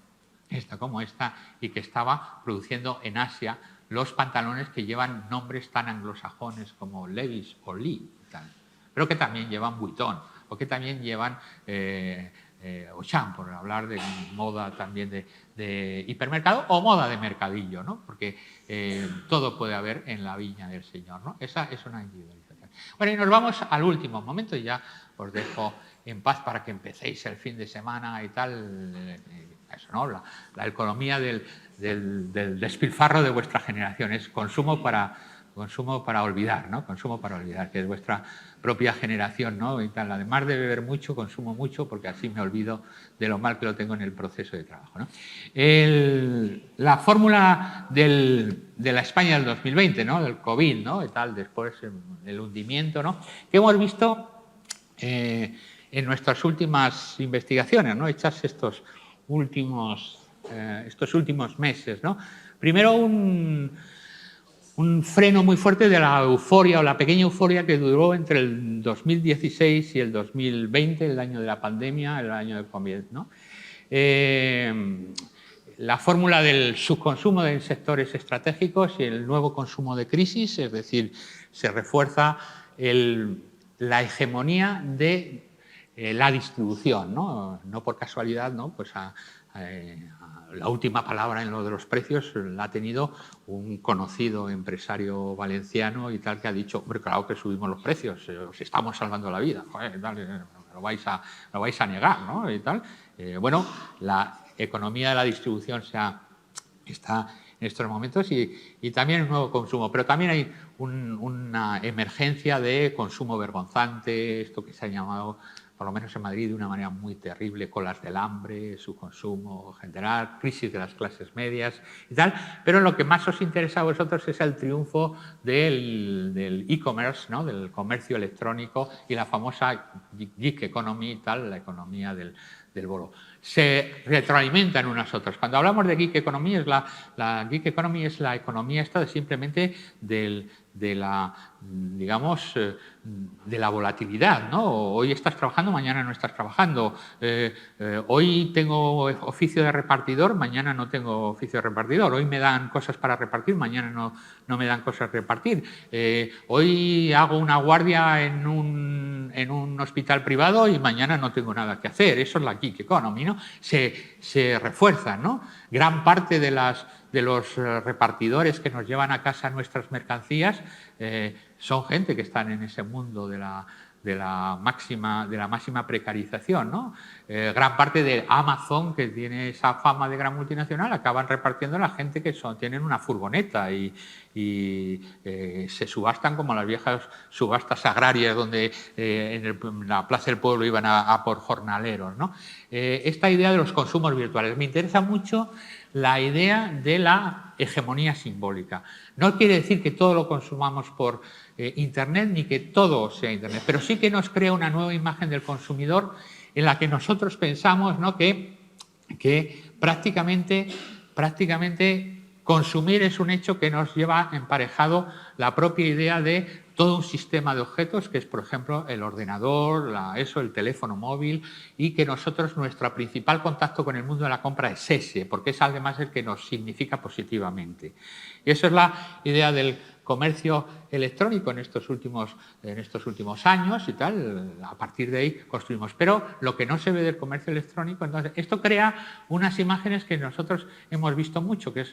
esta y que estaba produciendo en Asia los pantalones que llevan nombres tan anglosajones como Levi's o Lee y tal, pero que también llevan Vuitton o que también llevan Auchan, por hablar de moda también de hipermercado o moda de mercadillo, ¿no? Porque todo puede haber en la viña del Señor, ¿no? Esa es una individualización. Bueno, y nos vamos al último momento y ya os dejo en paz para que empecéis el fin de semana y tal, eso, ¿no? La economía del despilfarro de vuestra generación es consumo para olvidar, ¿no? Consumo para olvidar, que es vuestra propia generación, ¿no? Y tal. Además de beber mucho, consumo mucho porque así me olvido de lo mal que lo tengo en el proceso de trabajo, ¿no? La fórmula de la España del 2020, ¿no? Del COVID, ¿no? Y tal, después el hundimiento, ¿no? Que hemos visto en nuestras últimas investigaciones, ¿no? Hechas estos últimos meses, ¿no? Primero un freno muy fuerte de la euforia o la pequeña euforia que duró entre el 2016 y el 2020, el año de la pandemia, el año del COVID, ¿no? La fórmula del subconsumo en sectores estratégicos y el nuevo consumo de crisis, es decir, se refuerza la hegemonía de la distribución, ¿no? No por casualidad, ¿no? Pues la última palabra en lo de los precios la ha tenido un conocido empresario valenciano y tal, que ha dicho, hombre, claro que subimos los precios, os estamos salvando la vida, joder, lo vais a negar, ¿no? Y tal. Bueno, la economía de la distribución está estos momentos y también un nuevo consumo. Pero también hay una emergencia de consumo vergonzante, esto que se ha llamado, por lo menos en Madrid, de una manera muy terrible, colas del hambre, su consumo general, crisis de las clases medias y tal. Pero lo que más os interesa a vosotros es el triunfo del e-commerce, ¿no? Del comercio electrónico y la famosa gig economy y tal, la economía del bolo. Se retroalimentan unas otras. Cuando hablamos de gig economy, la gig economy es la economía esta de simplemente de la, digamos, de la volatilidad, ¿no? Hoy estás trabajando, mañana no estás trabajando. Hoy tengo oficio de repartidor, mañana no tengo oficio de repartidor. Hoy me dan cosas para repartir, mañana no me dan cosas para repartir. Hoy hago una guardia en un hospital privado y mañana no tengo nada que hacer. Eso es la gig economy, ¿no? Se refuerzan, ¿no? Gran parte de los repartidores que nos llevan a casa nuestras mercancías son gente que están en ese mundo de la máxima precarización, ¿no? Gran parte de Amazon, que tiene esa fama de gran multinacional, acaban repartiendo a la gente que tienen una furgoneta y se subastan como las viejas subastas agrarias donde en la Plaza del Pueblo iban a por jornaleros, ¿no? Esta idea de los consumos virtuales. Me interesa mucho la idea de la hegemonía simbólica. No quiere decir que todo lo consumamos por Internet ni que todo sea Internet, pero sí que nos crea una nueva imagen del consumidor en la que nosotros pensamos, ¿no?, que prácticamente consumir es un hecho que nos lleva emparejado la propia idea de todo un sistema de objetos, que es, por ejemplo, el ordenador, el teléfono móvil, y que nosotros, nuestro principal contacto con el mundo de la compra es ese, porque es además el que nos significa positivamente. Y eso es la idea del comercio electrónico en estos últimos años y tal. A partir de ahí construimos. Pero lo que no se ve del comercio electrónico, entonces, esto crea unas imágenes que nosotros hemos visto mucho, que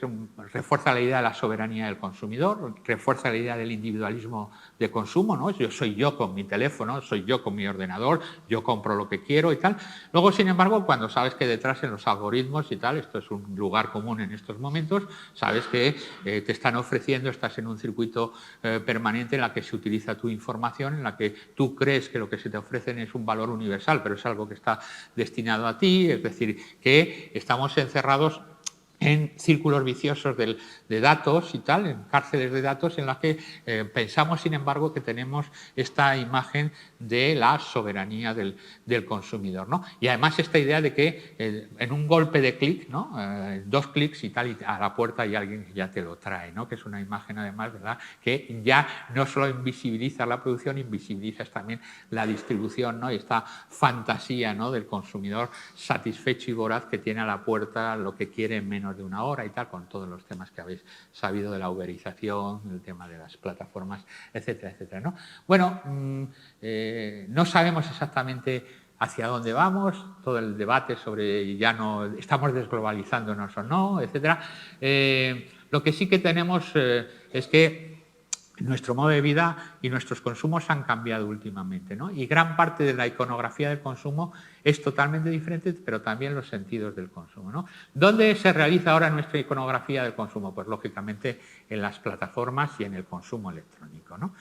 refuerza la idea de la soberanía del consumidor, refuerza la idea del individualismo de consumo, ¿no? Soy yo con mi teléfono, soy yo con mi ordenador, yo compro lo que quiero y tal. Luego, sin embargo, cuando sabes que detrás en los algoritmos y tal, esto es un lugar común en estos momentos, sabes que te están ofreciendo, estás en un circuito permanente en la que se utiliza tu información, en la que tú crees que lo que se te ofrecen es un valor universal, pero es algo que está destinado a ti, es decir, que estamos encerrados en círculos viciosos de datos y tal, en cárceles de datos en las que pensamos, sin embargo, que tenemos esta imagen de la soberanía del consumidor, ¿no? Y además esta idea de que en un golpe de clic, ¿no? 2 clics y tal, y a la puerta hay alguien que ya te lo trae, ¿no? Que es una imagen, además, ¿verdad?, que ya no solo invisibiliza la producción, invisibiliza también la distribución, ¿no? Y esta fantasía, ¿no?, del consumidor satisfecho y voraz que tiene a la puerta lo que quiere en menos de una hora y tal, con todos los temas que habéis sabido de la uberización, el tema de las plataformas, etcétera, etcétera, ¿no? Bueno, no sabemos exactamente hacia dónde vamos, todo el debate sobre ya no estamos desglobalizándonos o no, etcétera. Lo que sí que tenemos es que nuestro modo de vida y nuestros consumos han cambiado últimamente, ¿no? Y gran parte de la iconografía del consumo es totalmente diferente, pero también los sentidos del consumo, ¿no? ¿Dónde se realiza ahora nuestra iconografía del consumo? Pues lógicamente en las plataformas y en el consumo electrónico, ¿no?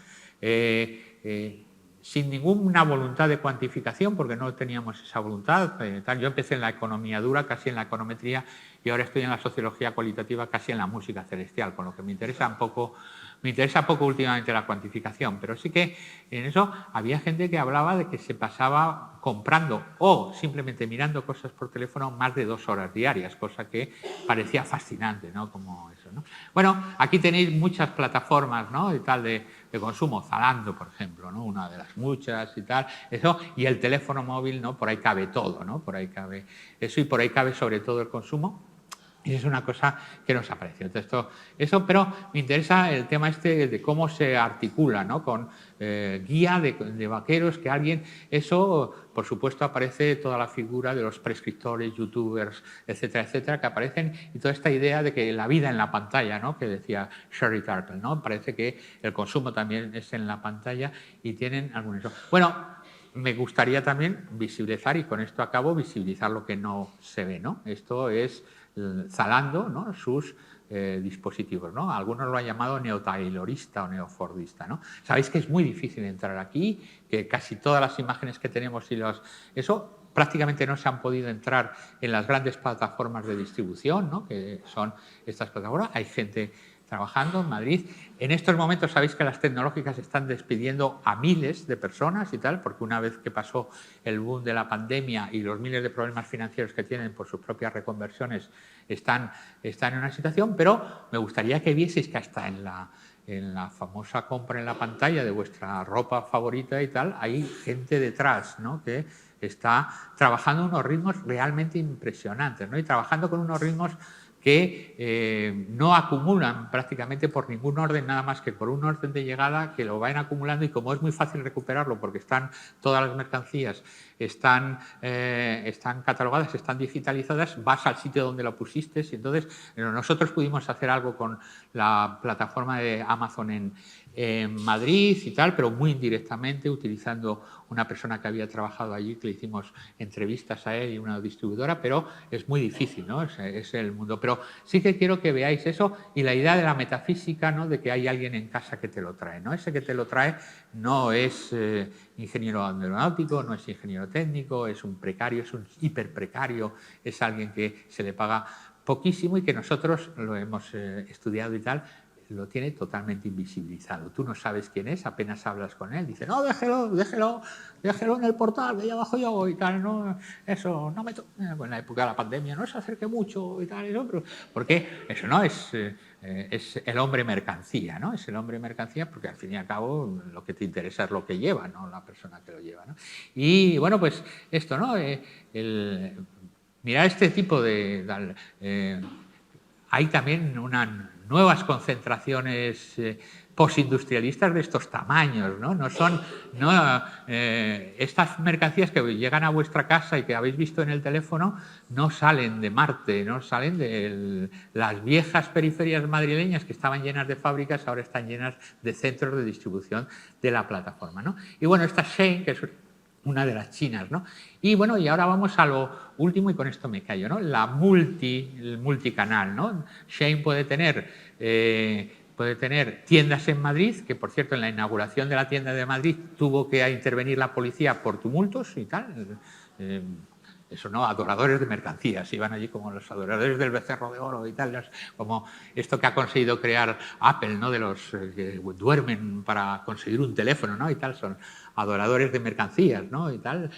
Sin ninguna voluntad de cuantificación, porque no teníamos esa voluntad. Yo empecé en la economía dura, casi en la econometría, y ahora estoy en la sociología cualitativa, casi en la música celestial, con lo que me interesa poco últimamente la cuantificación, pero sí que en eso había gente que hablaba de que se pasaba comprando o simplemente mirando cosas por teléfono más de 2 horas diarias, cosa que parecía fascinante, ¿no? Como eso, ¿no? Bueno, aquí tenéis muchas plataformas, ¿no?, y tal de consumo, Zalando, por ejemplo, ¿no?, una de las muchas y tal, eso, y el teléfono móvil, ¿no?, por ahí cabe todo, ¿no?, por ahí cabe eso y por ahí cabe sobre todo el consumo. Y es una cosa que nos apareció. Entonces, eso, pero me interesa el tema de cómo se articula, ¿no?, con guía de vaqueros, que alguien, eso, por supuesto, aparece toda la figura de los prescriptores, youtubers, etcétera, etcétera, que aparecen, y toda esta idea de que la vida en la pantalla, ¿no?, que decía Sherry Turkle, ¿no? Parece que el consumo también es en la pantalla y tienen algún eso. Bueno, me gustaría también visibilizar, y con esto acabo, visibilizar lo que no se ve, ¿no? Esto es Zalando, ¿no?, sus dispositivos, ¿no? Algunos lo han llamado neotaylorista o neofordista, ¿no? Sabéis que es muy difícil entrar aquí, que casi todas las imágenes que tenemos y eso prácticamente no se han podido entrar en las grandes plataformas de distribución, ¿no? Que son estas plataformas. Hay gente trabajando en Madrid. En estos momentos sabéis que las tecnológicas están despidiendo a miles de personas y tal, porque una vez que pasó el boom de la pandemia y los miles de problemas financieros que tienen por sus propias reconversiones están en una situación, pero me gustaría que vieseis que hasta en la famosa compra en la pantalla de vuestra ropa favorita y tal, hay gente detrás, ¿no? Que está trabajando a unos ritmos realmente impresionantes, ¿no? Y trabajando con unos ritmos que no acumulan prácticamente por ningún orden, nada más que por un orden de llegada, que lo vayan acumulando, y como es muy fácil recuperarlo porque todas las mercancías están catalogadas, están digitalizadas, vas al sitio donde lo pusiste. Y entonces nosotros pudimos hacer algo con la plataforma de Amazon en Madrid y tal, pero muy indirectamente, utilizando una persona que había trabajado allí, que le hicimos entrevistas a él y una distribuidora, pero es muy difícil, ¿no? Es el mundo. Pero sí que quiero que veáis eso y la idea de la metafísica, ¿no? De que hay alguien en casa que te lo trae, ¿no? Ese que te lo trae no es ingeniero aeronáutico, no es ingeniero técnico, es un precario, es un hiperprecario, es alguien que se le paga poquísimo y que nosotros lo hemos estudiado y tal, lo tiene totalmente invisibilizado. Tú no sabes quién es, apenas hablas con él, dice, no, déjelo en el portal, que ya bajo yo y tal, no, eso, no me en la época de la pandemia no se acerque mucho y tal, eso, pero, porque eso no es el hombre mercancía, ¿no? Es el hombre mercancía porque al fin y al cabo lo que te interesa es lo que lleva, no la persona que lo lleva, ¿no? Y bueno, pues esto, ¿no? Mirar este tipo de hay también nuevas concentraciones postindustrialistas de estos tamaños, ¿no? Estas mercancías que llegan a vuestra casa y que habéis visto en el teléfono no salen de Marte, no salen de las viejas periferias madrileñas que estaban llenas de fábricas, ahora están llenas de centros de distribución de la plataforma, ¿no? Y bueno, esta Shein, que es una de las chinas, ¿no? Y bueno, y ahora vamos a lo último y con esto me callo, ¿no? El multicanal, ¿no? Shein puede tener tiendas en Madrid, que por cierto en la inauguración de la tienda de Madrid tuvo que intervenir la policía por tumultos y tal. Eso no, adoradores de mercancías, iban allí como los adoradores del becerro de oro y tal, como esto que ha conseguido crear Apple, ¿no? De los que duermen para conseguir un teléfono, ¿no? Y tal, son adoradores de mercancías, ¿no? Y tal,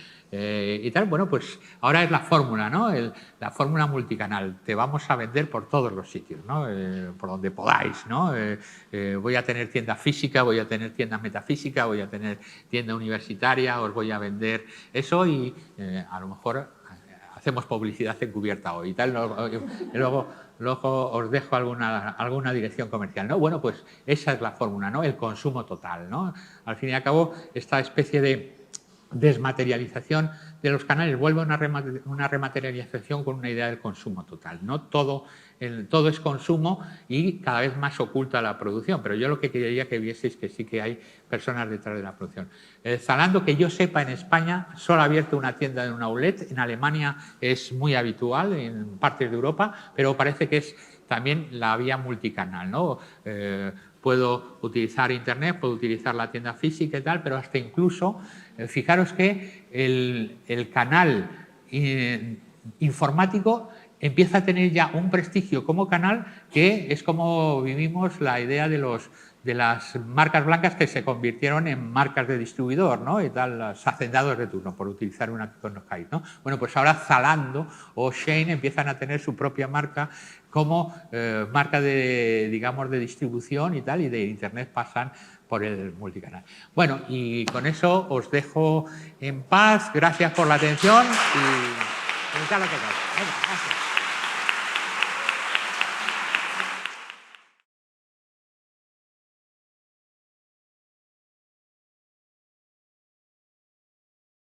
bueno, pues ahora es la fórmula, ¿no? La fórmula multicanal, te vamos a vender por todos los sitios, ¿no? Por donde podáis, ¿no? Voy a tener tienda física, voy a tener tienda metafísica, voy a tener tienda universitaria, os voy a vender eso y a lo mejor hacemos publicidad encubierta hoy y tal, luego os dejo alguna dirección comercial, ¿no? Bueno, pues esa es la fórmula, ¿no? El consumo total, ¿no? Al fin y al cabo, esta especie de desmaterialización de los canales vuelve a una rematerialización con una idea del consumo total, ¿no? Todo es consumo y cada vez más oculta la producción, pero yo lo que quería que vieseis que sí que hay personas detrás de la producción. Zalando, que yo sepa, en España solo ha abierto una tienda en un outlet, en Alemania es muy habitual, en partes de Europa, pero parece que es también la vía multicanal, ¿no? Puedo utilizar Internet, puedo utilizar la tienda física y tal, pero hasta incluso, fijaros que el canal informático empieza a tener ya un prestigio como canal que es como vivimos la idea de las marcas blancas que se convirtieron en marcas de distribuidor, ¿no? Y tal, los hacendados de turno, por utilizar una que conozcáis, ¿no? Bueno, pues ahora Zalando o Shein empiezan a tener su propia marca como marca digamos, de distribución y tal, y de Internet pasan por el multicanal. Bueno, y con eso os dejo en paz. Gracias por la atención y ya lo que queráis. Venga, gracias.